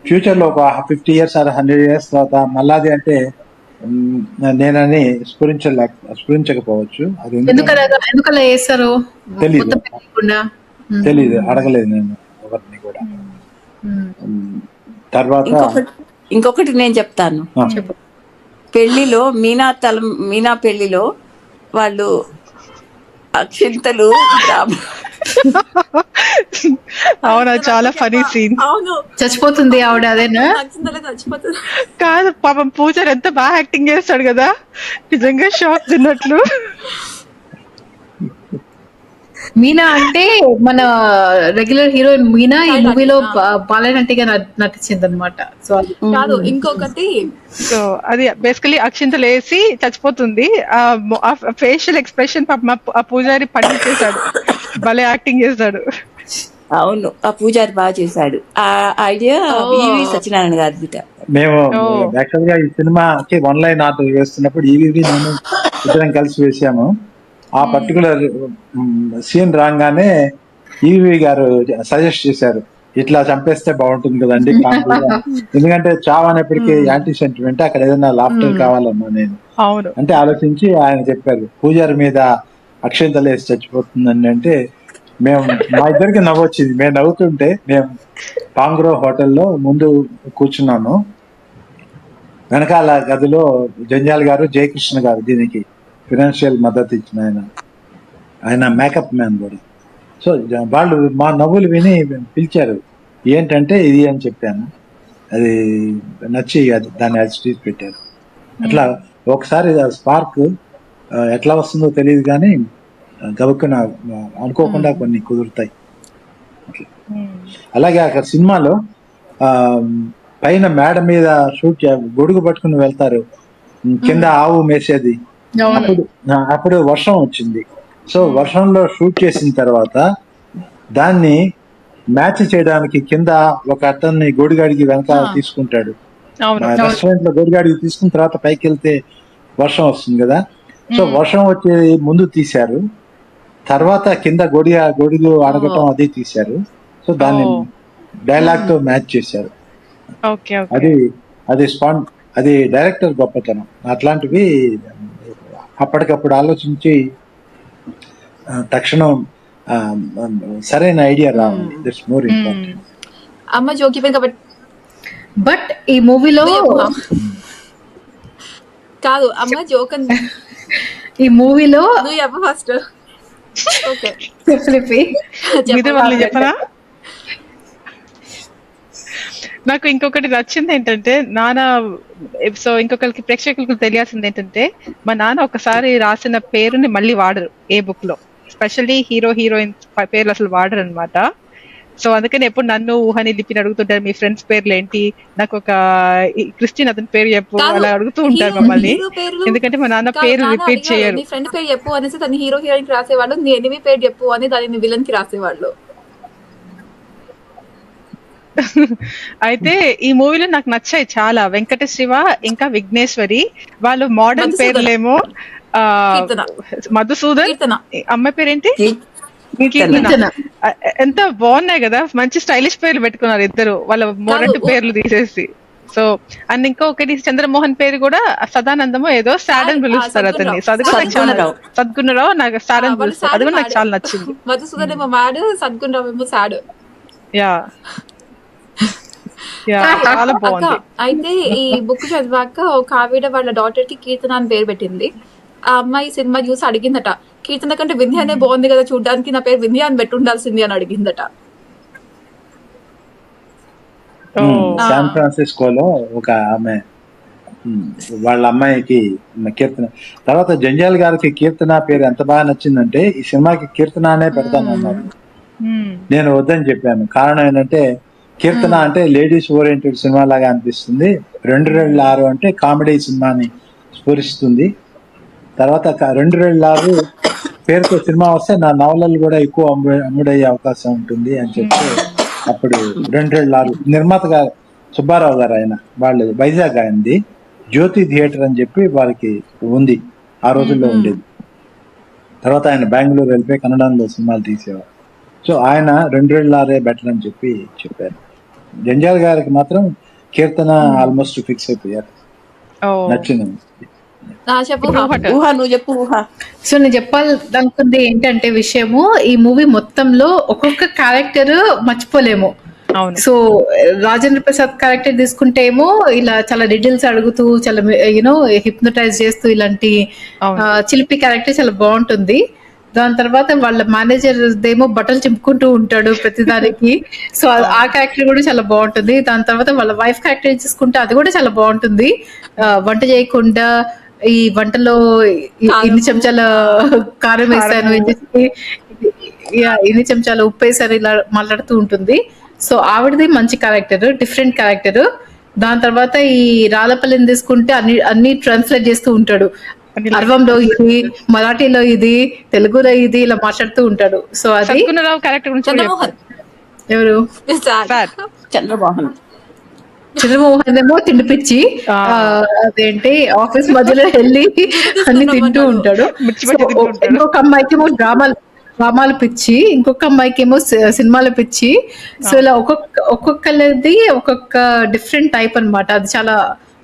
ఫ్యూచర్ లో ఒక 50 years or 100 years తర్వాత మల్లాది అంటే నేనని స్ఫురించకపోవచ్చు. అది ఎందుకలా వేస్తారు తెలీదు, అడగలేదు నేను ఎవరిని కూడా. తర్వాత ఇంకొకటి నేను చెప్తాను. పెళ్లిలో మీనా పెళ్లిలో వాళ్ళు అక్షింతలు అవునా, చాలా ఫనీ సీన్. అవును, చచ్చిపోతుంది ఆవిడ, అదేనా? చచ్చిపోతుంది. కాదు పాపం పూజారి ఎంత బాగా యాక్టింగ్ చేస్తాడు కదా, నిజంగా షాక్ తిన్నట్లు. మీనా అంటే మన రెగ్యులర్ హీరోయిన్ మీనా ఈ మూవీలో బాలనటిగా నటించింది అనమాట. సో కాదు, ఇంకొకటి సో అది బేసికలీ అక్షింతలు వేసి చచ్చిపోతుంది. ఆ ఫేషియల్ ఎక్స్ప్రెషన్ పాపం ఆ పూజారి పండించేశాడు, భలే యాక్టింగ్ చేశాడు. అవును, ఆ పూజారి బాగా చేశాడు. ఆ ఐడియా ఈవి సత్యనారాయణ గారి బిడ్డ. మేము యాక్చువల్ గా ఈ సినిమాకి 1 line ఆర్డర్ వేస్తున్నప్పుడు ఈవీవి నేను ఇద్దరం కలిసి వేసాము. ఆ పర్టికులర్ సీన్ రాగానే ఈవీ గారు సజెస్ట్ చేశారు, ఇట్లా చంపేస్తే బాగుంటుంది కదండి, ఎందుకంటే చావు అనేప్పటికీ యాంటీ సెంటిమెంట్, అక్కడ ఏదైనా లాఫ్టర్ కావాలన్నా నేను అంటే ఆలోచించి ఆయన చెప్పారు పూజారి మీద అక్షంతలు వేసి చచ్చిపోతుందండి అంటే మేము మా ఇద్దరికి నవ్వొచ్చింది. మేము నవ్వుతుంటే మేము పాంగ్రో హోటల్లో ముందు కూర్చున్నాను. వెనకాల గదిలో జంజాల్ గారు, జయకృష్ణ గారు దీనికి ఫినాన్షియల్ మద్దతు ఇచ్చిన ఆయన మేకప్ మ్యాన్ కూడా. సో వాళ్ళు మా నవ్వులు విని పిలిచారు, ఏంటంటే ఇది అని చెప్పాను. అది నచ్చి దాన్ని యాజిటీస్ పెట్టారు. అట్లా ఒకసారి స్పార్క్ ఎట్లా వస్తుందో తెలియదు కానీ గబుక్కున అనుకోకుండా కొన్ని కుదురుతాయి. అలాగే అక్కడ సినిమాలో పైన మేడ మీద షూట్ గొడుగు పట్టుకుని వెళ్తారు, కింద ఆవు మేసేది. అప్పుడు వర్షం వచ్చింది. సో వర్షంలో షూట్ చేసిన తర్వాత దాన్ని మ్యాచ్ చేయడానికి కింద ఒక అతన్ని గొడుగాడికి వెనకాల తీసుకుంటాడు. రెస్టారెంట్ లో గొడుగాడికి తీసుకున్న తర్వాత పైకి వెళ్తే వర్షం వస్తుంది కదా. సో వర్షం వచ్చే ముందు తీశారు, తర్వాత కింద గొడుగు అడగటం అది తీశారు. సో దాన్ని డైలాగ్ తో మ్యాచ్ చేశారు. అది డైరెక్టర్ గొప్పతనం. అట్లాంటివి అప్పటికప్పుడు ఆలోచించి తక్షణం సరైన ఐడియా రావాలి. That's more important. అమ్మ జోకి బట్ ఈ మూవీలో కాదు, అమ్మ జోక్ ఈ మూవీలో ఫస్ట్ ఓకే చెప్పరా. నాకు ఇంకొకటి నచ్చింది ఏంటంటే ఇంకొకరికి ప్రేక్షకులకు తెలియాల్సింది ఏంటంటే మా నాన్న ఒకసారి రాసిన పేరుని మళ్ళీ వాడరు ఏ బుక్ లో, స్పెషల్లీ హీరోయిన్ పేర్లు అసలు వాడరు అనమాట. సో అందుకని ఎప్పుడు నన్ను ఊహని లిపిని అడుగుతుంటారు, మీ ఫ్రెండ్స్ పేర్లు ఏంటి, నాకు ఒక క్రిస్టియన్ అతని పేరు చెప్పు, అలా అడుగుతూ ఉంటారు మమ్మల్ని. ఎందుకంటే మా నాన్న పేరు రిపీట్ చేయరు. నీ ఫ్రెండ్ పేరు చెప్పు అనేసి తన హీరోయిన్ కి రాసేవాళ్ళు, నీ ఎనిమి పేరు చెప్పు అని దాన్ని విలన్ కి రాసేవాళ్ళు. అయితే ఈ మూవీలో నాకు నచ్చాయి చాలా. వెంకట శివ ఇంకా విఘ్నేశ్వరి, వాళ్ళు మోడర్న్ పేర్లేమో మధుసూదన్, అమ్మాయి పేరేంటి కీర్తన. ఎంత బాగున్నాయి కదా, మంచి స్టైలిష్ పేర్లు పెట్టుకున్నారు ఇద్దరు, వాళ్ళ మొరటి పేర్లు తీసేసి. సో అండ్ ఇంకొకటి చంద్రమోహన్ పేరు కూడా సదానందమో ఏదో సాడ్ అని పిలుస్తారు అతన్ని. సో అది కూడా సద్గుణరావు నాకు సాడ్ అని పిలుస్తారు, అది కూడా నాకు చాలా నచ్చింది. మధుసూదన్ ఏమో మ్యాడ్, సద్గుణరావు ఏమో సాడ్. చాలా బాగుంది. అయితే ఈ బుక్ చదివాక ఒక ఆవిడ వాళ్ళ డాటర్ కి కీర్తన అని పేరు పెట్టింది. ఆ అమ్మాయి సినిమా చూసి అడిగిందట, కీర్తన కంటే వింధ్య అనే బాగుంది కదా చూడడానికి, నా పేరు వింధ్య అని పెట్టి ఉండాల్సింది అని అడిగిందట. శాన్ ఫ్రాన్సిస్కోలో ఒక ఆమె వాళ్ళ అమ్మాయికి కీర్తన. తర్వాత జంజాల్ గారికి కీర్తన పేరు ఎంత బాగా నచ్చిందంటే ఈ సినిమాకి కీర్తన అనే పెడతానన్నారు. నేను వద్దని చెప్పాను. కారణం ఏంటంటే కీర్తన అంటే లేడీస్ ఓరియంటెడ్ సినిమా లాగా అనిపిస్తుంది, 2.6 అంటే కామెడీ సినిమాని స్ఫురిస్తుంది. తర్వాత 2.6 పేరుతో సినిమా వస్తే నా నవలలు కూడా ఎక్కువ అమ్ముడయ్యే అవకాశం ఉంటుంది అని చెప్పి అప్పుడు 2 నిర్మాత గారు సుబ్బారావు గారు, ఆయన వాళ్ళు వైజాగ్ ఆయనది, జ్యోతి థియేటర్ అని చెప్పి వాళ్ళకి ఉంది, ఆ రోజుల్లో ఉండేది. తర్వాత ఆయన బెంగళూరు వెళ్ళిపోయి కన్నడంలో సినిమాలు తీసేవారు. సో ఆయన 2 బెటర్ అని చెప్పి చెప్పారు. జంజాల్ గారికి మాత్రం కీర్తన ఆల్మోస్ట్ ఫిక్స్ అయిపోయారు, నచ్చింది. చెప్పు ఊహ, నువ్వు చెప్పు ఊహ. సో నేను చెప్పాలనుకుంది ఏంటంటే విషయము, ఈ మూవీ మొత్తంలో ఒక్కొక్క క్యారెక్టర్ మర్చిపోలేము. అవును. సో రాజేంద్ర ప్రసాద్ క్యారెక్టర్ తీసుకుంటే ఏమో ఇలా చాలా డీటెయిల్స్ అడుగుతూ, చాలా యూనో హిప్నటైజ్ చేస్తూ, ఇలాంటి చిలిపి క్యారెక్టర్ చాలా బాగుంటుంది. దాని తర్వాత వాళ్ళ మేనేజర్ ఏమో బట్టలు చింపుకుంటూ ఉంటాడు ప్రతిదానికి, సో ఆ క్యారెక్టర్ కూడా చాలా బాగుంటుంది. దాని తర్వాత వాళ్ళ వైఫ్ క్యారెక్టర్ తీసుకుంటే అది కూడా చాలా బాగుంటుంది. వంట చేయకుండా ఈ వంటలో ఇన్ని చెంచాల కారం వేసాను, ఇన్ని చెంచాల ఉప్పు వేసాను, ఇలా మాట్లాడుతూ ఉంటుంది. సో ఆవిడది మంచి క్యారెక్టర్, డిఫరెంట్ క్యారెక్టర్. దాని తర్వాత ఈ రాళ్ళపల్లిని తీసుకుంటే అన్ని ట్రాన్స్లేట్ చేస్తూ ఉంటాడు. అరవంలో ఇది, మరాఠీలో ఇది, తెలుగులో ఇది, ఇలా మాట్లాడుతూ ఉంటాడు. సో అది సద్గుణరావు క్యారెక్టర్ గురించి చంద్రమోహన్ ఎవరు, చంద్రమోహన్ ఏమో తిండిపిచ్చి అదేంటి ఆఫీస్ మధ్యలో వెళ్ళి అన్ని తింటూ ఉంటాడు. ఇంకొక అమ్మాయికి ఏమో డ్రామాలు పిచ్చి, ఇంకొక అమ్మాయికి ఏమో సినిమాల పిచ్చి. సో ఇలా ఒక్కొక్కరిది ఒక్కొక్క డిఫరెంట్ టైప్ అన్నమాట. అది చాలా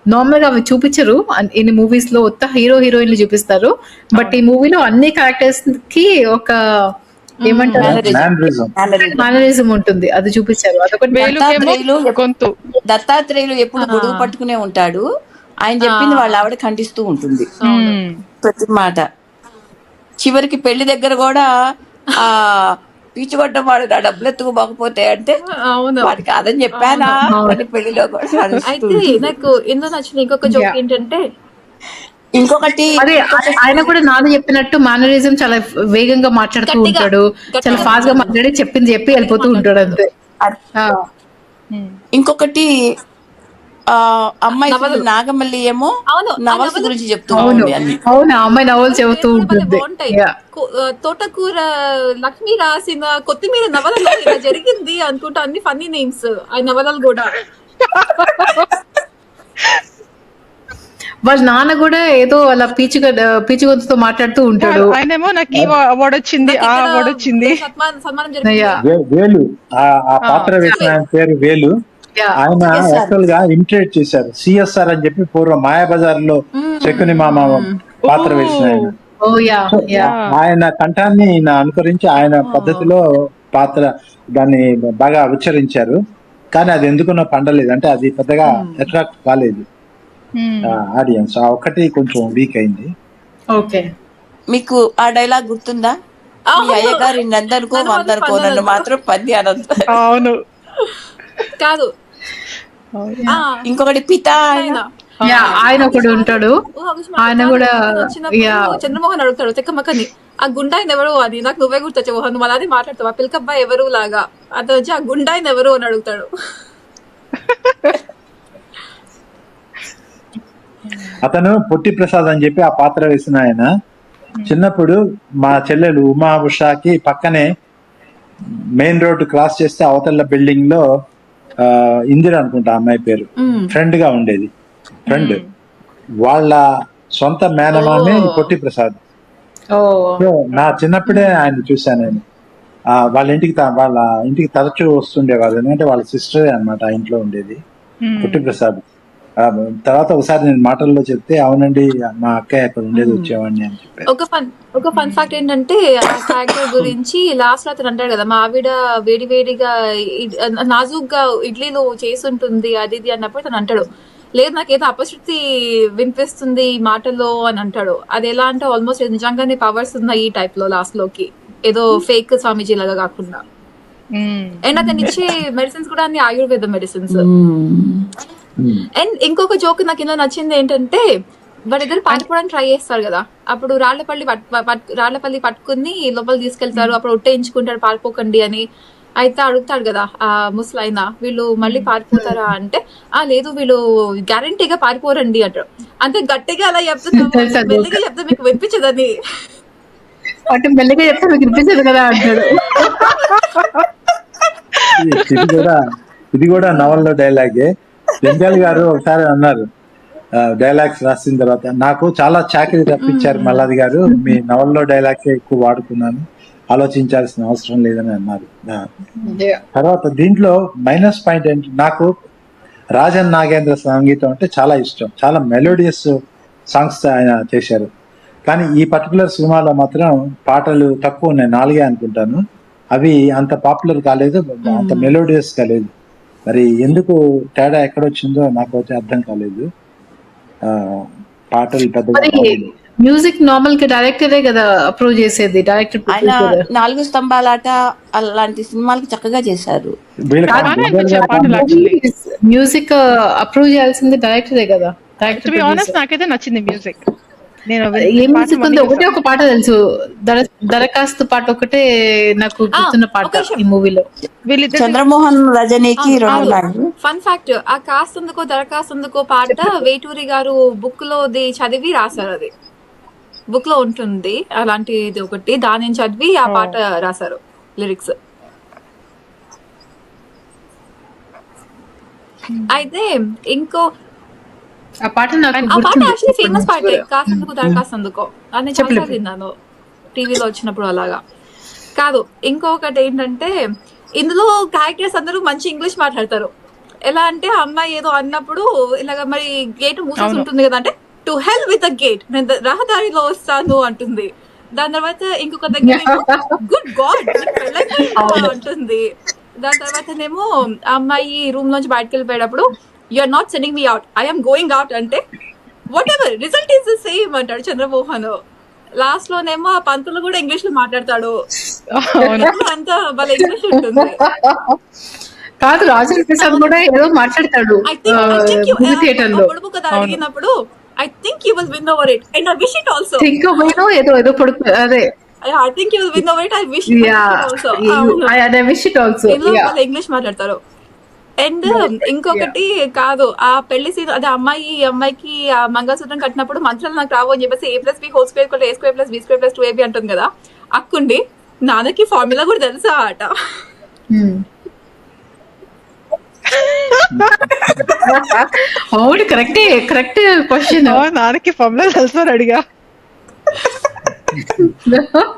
నార్మల్ గా అవి చూపించరు ఇన్ని మూవీస్ లో, ఉత్త హీరో హీరోయిన్లు చూపిస్తారు. బట్ ఈ మూవీలో అన్ని క్యారెక్టర్స్ కి ఒక ఏమంటారు మేనరిజం ఉంటుంది, అది చూపించారు. అదొకటి. దత్తాత్రేయులు ఎప్పుడు గొడుగు పట్టుకునే ఉంటాడు, ఆయన చెప్పింది వాళ్ళ ఆవిడ ఖండిస్తూ ఉంటుంది ప్రతి మాట. చివరికి పెళ్లి దగ్గర కూడా ఆ పీచుగొట్టం వాడు నా డబ్బులు ఎత్తుకోపోతే అంటే వాడికి అదని చెప్పానా అని పెళ్లిలో కూడా. అయితే నాకు ఎందుకు నచ్చిన ఇంకొక జోక్ ఏంటంటే, ఇంకొకటి అదే ఆయన కూడా నాన్న చెప్పినట్టు మేనరిజం చాలా వేగంగా మాట్లాడుతూ ఉంటాడు, చాలా ఫాస్ట్ గా మాట్లాడి చెప్పింది చెప్పి వెళ్ళిపోతూ ఉంటాడు అంతే. ఇంకొకటి అమ్మాయి నాగమల్లి ఏమో నవల్స్ గురించి చెప్తూ అవును, అమ్మాయి నవలు చెబుతూ ఉంటుంది. తోటకూర లక్ష్మి రాసిన కొత్తిమీర నవలలో ఇలా జరిగింది అనుకుంటా, అన్ని ఫన్నీ నేమ్స్ ఆ నవలలు కూడా. వాళ్ళ నాన్న కూడా ఏదో అలా పీచుగొంతుతో మాట్లాడుతూ ఉంటాడు. ఆయనేమో నాకు ఈ అవార్డు వచ్చింది, ఆ అవార్డు వచ్చింది. సన్మానం జరిగింది. వేలు ఆ పాత్ర వేసిన ఆయన పేరు వేలు. ఆయన యాక్చువల్ గా ఇమిటేట్ చేశారు సిఎస్ఆర్ అని చెప్పి పూర్వం మాయాబజార్ లో శకుని మామ పాత్ర వేసిన ఆయన. ఆయన కంఠాన్ని ఈయన అనుకరించి ఆయన పద్ధతిలో పాత్ర దాన్ని బాగా ఉచ్చరించారు. కానీ అది ఎందుకునో పండలేదు, అంటే అది పెద్దగా అట్రాక్ట్ కాలేదు ఆడియన్స్. ఆ ఒక్కటి కొంచెం వీక్ అయింది. ఓకే, మీకు ఆ డైలాగ్ గుర్తుందా? మీ అయ్యగారి నందనుకో వందనుకో, నన్ను మాత్రం పది అనంత. అవును కాదు, ఇంకొకటి పిత ఆయన ఒకడు ఉంటాడు. ఆయన కూడా చంద్రమోహన్ అడుగుతాడు తెక్కమ్మకని, ఆ గుండాయిని ఎవరు అని. నాకు నువ్వే గుర్తొచ్చావు, నువ్వు అలానే మాట్లాడతావు. ఆ పిల్లకబ్బాయి ఎవరు లాగా అతను వచ్చి ఆ గుండాయిని ఎవరు అని అడుగుతాడు. అతను పొట్టి ప్రసాద్ అని చెప్పి ఆ పాత్ర వేసిన ఆయన చిన్నప్పుడు మా చెల్లెలు ఉమా ఉషాకి పక్కనే మెయిన్ రోడ్ క్రాస్ చేస్తే అవతల బిల్డింగ్ లో ఇందిర అనుకుంటా అమ్మాయి పేరు, ఫ్రెండ్ గా ఉండేది. ఫ్రెండ్ వాళ్ళ సొంత మేనమామే పొట్టి ప్రసాద్. నా చిన్నప్పుడే ఆయన చూశాను నేను. వాళ్ళ ఇంటికి తరచూ వస్తుండేవాళ్ళు, ఎందుకంటే వాళ్ళ సిస్టరే అనమాట ఆ ఇంట్లో ఉండేది పొట్టి ప్రసాద్. తర్వాత ఒకసారి నేను మాటల్లో చెప్తే అవునండి మా అక్కయ్య అక్కడ ఉండేది, వచ్చేవాడిని అని చెప్పారు. ఒక ఫన్ ఫ్యాక్ట్ ఏంటంటే ఆ క్యారెక్టర్ గురించి లాస్ట్ లో అతను అంటాడు కదా, మా ఆవిడ వేడివేడిగా నాజుగ్గా ఇడ్లీలు చేసుంటుంది అది ఇది అన్నప్పుడు తను అంటాడు, లేదు నాకేదో అపశృతి వినిపిస్తుంది ఈ మాటలో అని అంటాడు. అది ఎలా అంటే ఆల్మోస్ట్ నిజంగానే పవర్స్ ఉన్నాయి ఈ టైప్ లో లాస్ట్ లోకి, ఏదో ఫేక్ స్వామీజీ లాగా కాకుండా. అండ్ అతను ఇచ్చే మెడిసిన్స్ కూడా అన్ని ఆయుర్వేద మెడిసిన్స్. అండ్ ఇంకొక జోక్ నాకు ఇలా నచ్చింది ఏంటంటే, వాళ్ళిద్దరు పారిపోవడానికి ట్రై చేస్తారు కదా, అప్పుడు రాళ్లపల్లి పట్టుకుని లోపల తీసుకెళ్తారు, అప్పుడు ఒట్టేయించుకుంటాడు పారిపోకండి అని. అయితే అడుగుతాడు కదా ఆ ముసలైన, వీళ్ళు మళ్ళీ పారిపోతారా అంటే, లేదు వీళ్ళు గ్యారంటీగా పారిపోరండి అంటాడు. అంతే గట్టిగా అలా చెప్తున్నా, మెల్లిగా చెప్తే మీకు వినిపించదని. అంటే మెల్లగా చెప్తే మీకు వినిపించదు కదా అంటాడు. ఇది కూడా నవల్లో డైలాగే. జంధ్యాల గారు ఒకసారి అన్నారు డైలాగ్స్ రాసిన తర్వాత, నాకు చాలా చాకరీ తప్పించారు మల్లాది గారు, మీ నవల్లో డైలాగ్స్ ఎక్కువ వాడుకున్నాను, ఆలోచించాల్సిన అవసరం లేదని అన్నారు. తర్వాత దీంట్లో మైనస్ పాయింట్ ఏంటి, నాకు రాజన్ నాగేంద్ర సంగీతం అంటే చాలా ఇష్టం, చాలా మెలోడియస్ సాంగ్స్ ఆయన చేశారు. కానీ ఈ పర్టికులర్ సినిమాలో మాత్రం పాటలు తక్కువ ఉన్నాయి, 4 అనుకుంటాను. అవి అంత పాపులర్ కాలేదు, అంత మెలోడియస్ కాలేదు. మరి ఎందుకు తేడా ఎక్కడొచ్చిందో నాకు అయితే అర్థం కాలేదు. పాటలు పెద్దగా మ్యూజిక్ నార్మల్ గా డైరెక్టరే కదా అప్రూవ్ చేసేది, డైరెక్టర్ ఆయన 4 స్తంభాలాట అలాంటి సినిమాలకి చక్కగా చేశారు. మ్యూజిక్ అప్రూవ్ చేయాల్సింది డైరెక్టరే కదా. డైరెక్టర్ నాకైతే నచ్చింది మ్యూజిక్. నేను ఏ మ్యూజిక్ ఉంది, ఒకటే ఒక పాట తెలుసు, దరఖాస్తు పాట ఒకటే నాకు గుర్తున్న పాట ఈ మూవీలో. చంద్రమోహన్ రజనీకి ఫన్ ఫ్యాక్ట్, ఆ కాస్తందుకో దరఖాస్తుందుకో పాట వేటూరి గారు బుక్ లో చదివి రాశారు. అది బుక్ లో ఉంటుంది అలాంటిది ఒకటి, దాని చదివి ఆ పాట రాశారు లిరిక్స్. అయితే ఇంకో ఆ పాట యాక్చువల్లీ ఫేమస్ పాటే, కాసందుకు దరఖాస్తుందుకో అని చాలా విన్నాను టీవీలో వచ్చినప్పుడు. అలాగా కాదు, ఇంకొకటి ఏంటంటే ఇందులో క్యారెక్టర్స్ అందరూ మంచి ఇంగ్లీష్ మాట్లాడతారు. ఎలా అంటే అమ్మాయి ఏదో అన్నప్పుడు ఇలాగ మరి గేట్ మూసేసి ఉంటుంది కదా, అంటే to hell with the gate, నేను రహదారిలో వస్తాను అంటుంది. దాని తర్వాత ఇంకొక దగ్గర గుడ్ గాడ్ అంటుంది. దాని తర్వాతనేమో అమ్మాయి రూమ్ నుంచి బయటకు వెళ్ళిపోయేటప్పుడు you are not sending me out, I'm going out అంటే whatever result is the same అంటాడు చంద్రమోహన్. లాస్ట్ లోనేమో ఆ పంతులు కూడా ఇంగ్లీష్ లో మాట్లాడతాడు, అంతా వాళ్ళ ఇంగ్లీష్ ఉంటుంది. కాదు, రాజేంద్ర ప్రసాద్ కూడా ఏదో మాట్లాడతాడు థియేటర్ లో అడిగినప్పుడు I think you will win over it and I wish it also. Think of ఏదో పడుకు అదే. I think you will win over it. I wish it also. I wish it also. వాళ్ళు ఇంగ్లీష్ మాట్లాడతారు. And ఇంకొకటి కాదు, ఆ పెళ్లి scene అదే అమ్మాయికి ఆ మంగళసూత్రం కట్టినప్పుడు మంత్రాలు నాకు రావు అని చెప్పేసి A+B² + A²+2AB అంటుంది కదా. అక్కుండి నాన్నకి ఫార్ములా కూడా తెలుసా ఆట. అవును, కరెక్ట్ క్వశ్చన్. నాన్నకి ఫార్ములా తెలుసా అడిగా.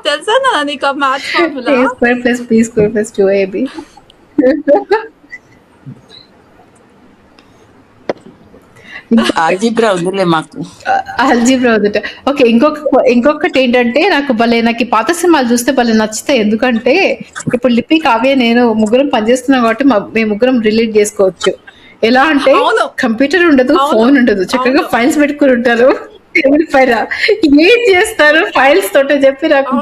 తెలుసా నా నీకు ఆ maths formula? A² + B² + 2AB. Algebra ఉందిలే మాకు. ఆల్జీబ్రా ఉందట. ఓకే, ఇంకొకటి ఏంటంటే నాకు పాత సినిమాలు చూస్తే భలే నచ్చుతాయి. ఎందుకంటే ఇప్పుడు లిపి, కావ్య, నేను ముగ్గురం పనిచేస్తున్నాం కాబట్టి మేము ముగ్గురం రిలేట్ చేసుకోవచ్చు. ఎలా అంటే కంప్యూటర్ ఉండదు, ఫోన్ ఉండదు, చక్కగా ఫైల్స్ పెట్టుకుని ఉంటారు టేబుల్ పైన. ఏం చేస్తారు ఫైల్స్ తోట చెప్పి నాకు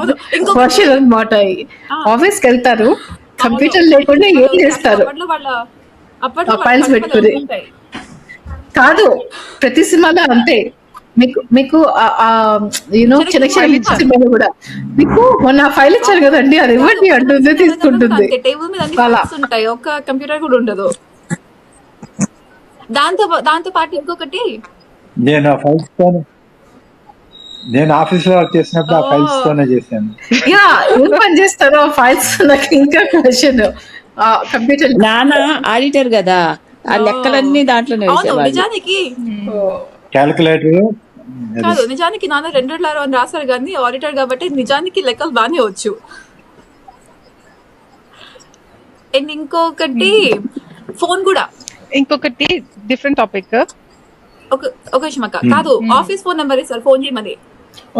క్వశ్చన్ అనమాట. ఆఫీస్కి వెళ్తారు, కంప్యూటర్ లేకుండా ఏం చేస్తారు ఫైల్స్ పెట్టుకుని. కాదు, ప్రతి సినిమాలో అంతే. మీకు చిన్న సినిమాలో కూడా మీకు మొన్న ఫైల్ ఇచ్చారు కదండి, అది ఇవ్వండి అంటుంది, తీసుకుంటుంది. ఒక కంప్యూటర్ కూడా ఉండదు. దాంతో పాటు ఇంకొకటి, నేను ఆఫీస్ లో వర్క్ చేసినప్పుడు ఆ ఫైల్స్ తోనే చేశాను. ఏం పని చేస్తారో ఫైల్స్ నాకు ఇంకా క్వశ్చన్. కంప్యూటర్ నాన్న ఆడిటర్ కదా, ఆ లెక్కలన్నీ దాంట్లోనే నిజానికి క్యాలిక్యులేటర్ కాదు, నిజానికి నాన్న 2 అని రాశారు కానీ ఆడిటర్ కాబట్టి నిజానికి లెక్కలు బానే వచ్చు. అండ్ ఇంకొకటి ఫోన్ కూడా, ఇంకొకటి డిఫరెంట్ టాపిక్. ఒక విషయం అక్క, కాదు ఆఫీస్ ఫోన్ నెంబర్ ఇస్తారు ఫోన్ చేయమని.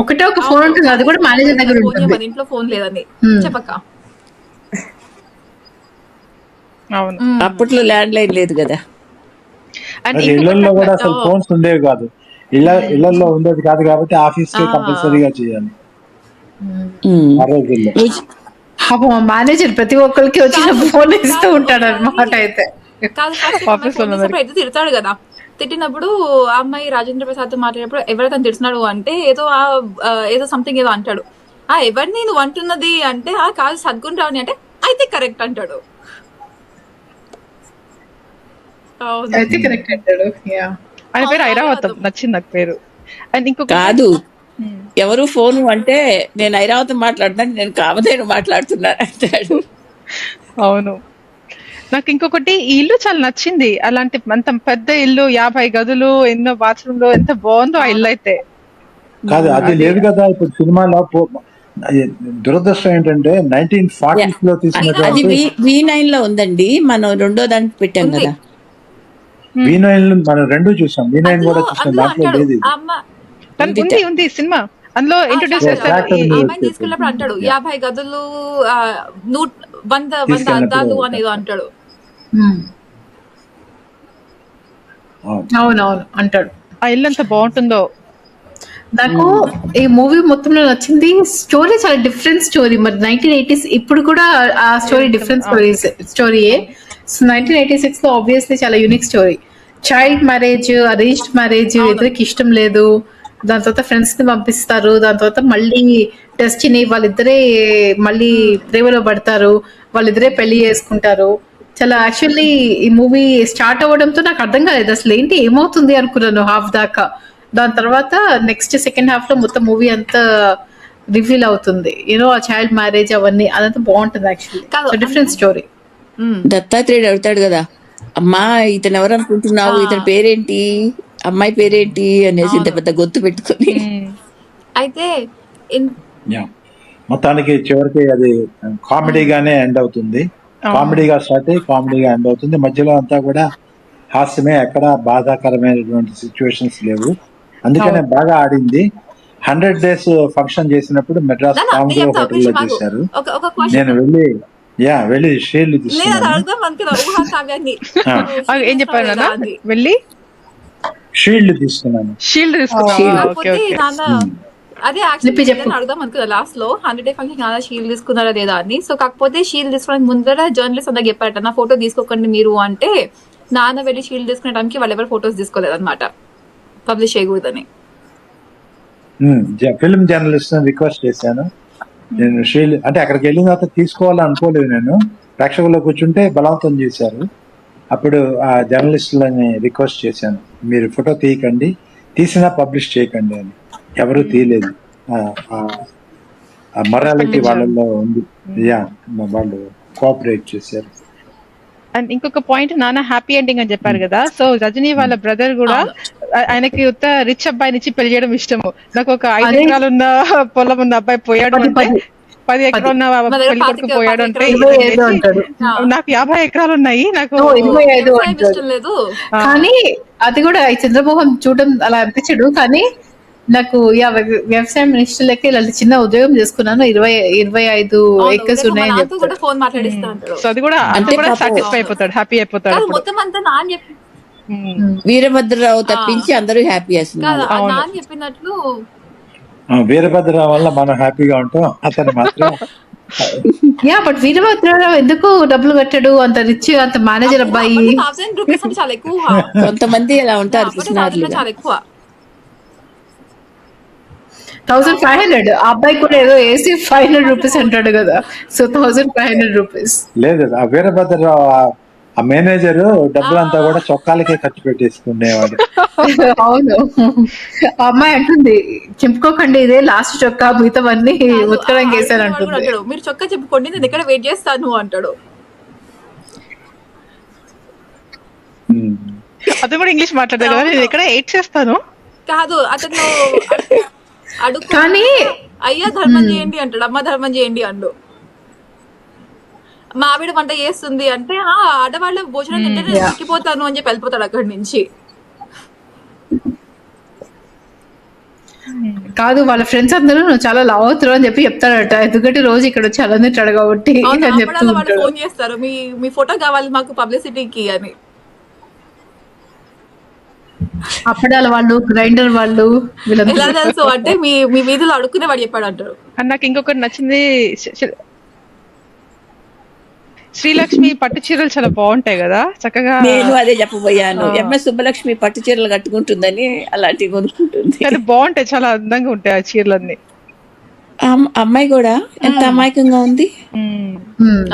ఒకటే ఒక ఫోన్ ఉంటుంది, అది కూడా మేనేజర్ దగ్గర ఉంటుంది. ఇంట్లో ఫోన్ లేదని చెప్పక్క. అవును, అప్పట్లో ల్యాండ్ లైన్ లేదు కదా. ఇళ్లలో కూడా అసలు ఫోన్స్ ఉండేవి కాదు, ఇళ్లలో ఉండేది కాదు కాబట్టి ఆఫీస్ కి కంపల్సరీగా చేయాలి ఆ రోజుల్లో. మేనేజర్ ప్రతి ఒక్కరికి వచ్చిన ఫోన్ ఇస్తూ ఉంటాడు అనమాట. అయితే తిడతాడు కదా, తిట్టినప్పుడు ఆ అమ్మాయి రాజేంద్ర ప్రసాద్ తో మాట్లాడినప్పుడు ఎవరైతే తిడుతున్నాడు అంటే ఏదో సంథింగ్ ఏదో అంటాడు. ఎవరిని నువ్వు అంటున్నది అంటే కాదు సద్గుణ్ రావుని అంటే అయితే కరెక్ట్ అంటాడు. ఆయన పేరు ఐరావతం, నచ్చింది నాకు పేరు. అండ్ ఇంకొక కాదు, ఎవరు ఫోను అంటే నేను ఐరావతం మాట్లాడుతున్నాను, నేను కామధేను మాట్లాడుతున్నాను అంటాడు. అవును. నాకు ఇంకొకటి ఈ ఇల్లు చాలా నచ్చింది. అలాంటి అంత పెద్ద ఇల్లు, 50 గదులు, ఎన్నో బాత్రూమ్లు, ఎంత బాగుందో ఆ ఇల్లు అయితే. కాదు అది లేదు కదా ఇప్పుడు సినిమాలో అది దురదృష్టం ఏంటంటే 1940s లో అది తీసినటువంటి V9 లో ఉందండి, మనం రెండో దానికి పెట్టాం ఉంది. కదా. V9 మనం రెండు చూసాం, V9 కూడా చూసాం, అందులో దాంట్లో అంటాడు లేదు ఇది. ఆ అమ్మ ఉంది సినిమా అందులో ఇంట్రొడ్యూస్ Yeah, చేస్తారు. character ఉంది. అమ్మాయిని తీసుకెళ్ళినప్పుడు అంటాడు 50 గదులు 100 తీసుకెళ్ళినప్పుడు అద్దాలు అనేదో అంటాడు. అవును. అవునవును అంటాడు. ఆ ఇల్లు ఎంత బాగుంటుందో. నాకు ఈ మూవీ మొత్తంలో నచ్చింది స్టోరీ, చాలా డిఫరెంట్ స్టోరీ. మరి 1980s ఇప్పుడు కూడా ఆ స్టోరీ డిఫరెంట్ స్టోరీయే. 1986 లో ఆబ్వియస్లీ చాలా unique story. Child marriage, arranged marriage, ఇద్దరికి ఇష్టం లేదు, దాని తర్వాత ఫ్రెండ్స్ ని పంపిస్తారు, దాని తర్వాత మళ్ళీ డెస్టినీ వాళ్ళిద్దరే మళ్ళీ ప్రేమలో పడతారు, వాళ్ళిద్దరే పెళ్లి చేసుకుంటారు. చాలా యాక్చువల్లీ ఈ మూవీ స్టార్ట్ అవ్వడంతో నాకు అర్థం కాలేదు అసలు ఏంటి ఏమవుతుంది అనుకున్నాను హాఫ్ దాకా. దాని తర్వాత నెక్స్ట్ సెకండ్ హాఫ్ లో మొత్తం మూవీ అంతా రివీల్ అవుతుంది. యూనో ఆ చైల్డ్ మ్యారేజ్ అవన్నీ అదంతా బాగుంటుంది యాక్చువల్లీ. కాదు, డిఫరెంట్ స్టోరీ. దత్తాత్రేయుడు అడుగుతాడు కదా, అమ్మా ఇతను ఎవరు అనుకుంటున్నావు, ఇతని పేరేంటి, అమ్మాయి పేరేంటి అనేసి ఇంత పెద్ద గొంతు పెట్టుకుని. అయితే Yeah. మొత్తానికి చివరికి అది కామెడీగానే ఎండ్ అవుతుంది. కామెడీగా స్టార్ట్ అయ్యి కామెడీగా ఎండ్ అవుతుంది. మధ్యలో అంతా కూడా హాస్యమే, ఎక్కడ బాధాకరమైనటువంటి సిచ్యువేషన్స్ లేవు. అందుకనే బాగా ఆడింది. 100 days ఫంక్షన్ చేసినప్పుడు మెడ్రాస్ కామెడీ హోటల్లో చేశారు. ఒక క్వశ్చన్ నేను వెళ్ళి షేర్లు లేదు, అది తీసుకున్నాను. అర్థం అనుకున్నా ఊహా కావ్యాన్ని ఏం చెప్పారు నాన్న? అది. వెళ్ళి షీల్డ్ తీసుకున్నాను. షీల్డ్ తీసుకున్నావా? ఓకే కాకపోతే ఓకే. నాన్న అదే లిపి చెప్పు. యాక్చువల్లీ అర్థం అనుకున్నా లాస్ట్ లో 100 day ఫంక్షన్ నాన్న షీల్డ్ తీసుకున్నారా లేదా అని. సో కాకపోతే షీల్డ్ తీసుకోవడానికి ముందర జర్నలిస్ట్ అంతా చెప్పారట నా ఫోటో తీసుకోకండి మీరు అంటే, నాన్న వెళ్ళి షీల్డ్ తీసుకునే టైంకి వాళ్ళు ఎవరు ఫోటోస్ తీసుకోలేదు అనమాట, పబ్లిష్ చేయకూడదని. ఫిల్మ్ జర్నలిస్ట్ రిక్వెస్ట్ చేశాను. నేను షీల్డ్ అంటే అక్కడికి వెళ్ళిన తర్వాత తీసుకోవాలని అనుకోలేదు. నేను ప్రేక్షకుల్లో కూర్చుంటే బలవంతం చేశారు. అప్పుడు ఆ జర్నలిస్టులని రిక్వెస్ట్ చేశాను, మీరు ఫోటో తీయకండి, తీసినా పబ్లిష్ చేయకండి అని. ఎవరు తీయలేదు. మొరాలిటీ వాళ్ళలో ఉంది. వాళ్ళు కోఆపరేట్ చేశారు. అండ్ ఇంకొక పాయింట్, నాన్న హ్యాపీ ఎండింగ్ అని చెప్పారు కదా. సో రజనీ వాళ్ళ బ్రదర్ కూడా ఆయనకి ఉత్త రిచ్ అబ్బాయి నుంచి పెళ్లి చేయడం ఇష్టము. నాకు ఒక 5 ఎకరాలు ఉన్న పొలం ఉన్న అబ్బాయి పోయాడు అంటే, 10 ఎకరాలు ఉన్న పెళ్లి కొడుకు పోయాడు అంటే, 25 అంటాడు. నాకు 50 ఎకరాలు ఉన్నాయి, నాకు 25 వ్యవసాయం అంటాడు. ఇష్టం లేదు. కానీ అది కూడా ఈ చంద్రమోహన్ చూడడం అలా అనిపించడు. కానీ నాకు వ్యవసాయం మినిస్టర్ లెక్క ఇలాంటి చిన్న ఉద్యోగం చేసుకున్నాను, 25 ఏకర్స్ ఉన్నాయని నాతో చెప్తాడు. కూడా ఫోన్ మాట్లాడిస్తా అంటాడు. సో అది కూడా అంటే పాపం సాటిస్ఫై అయిపోతాడు, హ్యాపీ అయిపోతాడు. కాదు, అప్పుడు. మొత్తం అంతా నాన్న చెప్పి వీరభద్రరావు తప్పించి అందరూ హ్యాపీ కాదు, చేస్తున్నారు. ఆ నాన్న చెప్పినట్లు వీరభద్రరావు వల్ల మనం హ్యాపీగా ఉంటాం, అతను మాత్రం బట్ వీరభద్రరావు ఎందుకు డబ్బులు కట్టాడు, అంత రిచ్, అంత మేనేజర్ అబ్బాయి. 1000 రూపీస్ అంటే చాలా ఎక్కువ. కొంతమంది అలా ఉంటారు అప్పటి కృష్ణారులుగా. చాలా ఎక్కువ. 1500 ఆ అబ్బాయి కూడా ఏదో ఏసీ 500 రూపీస్ అంటాడు కదా. So 1500 rupees. లేదు. ఆ వీరభద్రరావు ఆ మేనేజర్ డబ్బులంతా కూడా చొక్కాలకే ఖర్చు పెట్టేసుకునేవాడు. అవును, ఆ అమ్మాయి అంటుంది చెప్పుకోకండి ఇదే లాస్ట్ చొక్కా, మిగతావన్నీ ఉతకడానికి వేసాను వాడు కూడా అంటుంది. అంటాడు, మీరు చొక్కా చెప్పుకోండి నేను ఇక్కడ వెయిట్ చేస్తాను అంటాడు. అది కూడా ఇంగ్లీష్ మాట్లాడతాడు కదా, నేను ఇక్కడ 8 చేస్తాను. కాదు, అతను అడుగు కానీ అయ్యా ధర్మం చేయండి అంటాడు, అమ్మ ధర్మం చేయండి అండు. మా ఆవిడ వంట చేస్తుంది అంటే, ఆడవాళ్ళు భోజనం తింటే నేను ఎక్కిపోతాను అని చెప్పి వెళ్ళిపోతాడు అక్కడి నుంచి. కాదు, వాళ్ళ ఫ్రెండ్స్ అందరూ నువ్వు చాలా లావ్ అవుతారు అని చెప్పి చెప్తాడట, ఎందుకంటే రోజు ఇక్కడ వచ్చి అలా తింటాడు కాబట్టి అవును, అని చెప్తూ అప్పుడల్లా వాళ్ళు ఉంటాడు. ఫోన్ చేస్తారు, మీ ఫోటో కావాలి మాకు పబ్లిసిటీకి అని. అప్పడాల వాళ్ళు, గ్రైండర్ వాళ్ళు, ఎలా వీళ్ళందరూ తెలుసు అంటే, మీ వీధిలో అడుక్కునే వాడు చెప్పాడు అంటారు. అండ్ నాకు ఇంకొకటి నచ్చింది, శ్రీలక్ష్మి పట్టు చీరలు చాలా బాగుంటాయి కదా, చక్కగా. నేను అదే చెప్పబోయాను, ఎంఎస్ సుబ్బలక్ష్మి పట్టు చీరలు కట్టుకుంటుందని అలాంటివి కొనుక్కుంటుంది. కానీ బాగుంటాయి, చాలా అందంగా ఉంటాయి ఆ చీరలన్నీ. అమ్మాయి కూడా ఎంత అమాయకంగా ఉంది,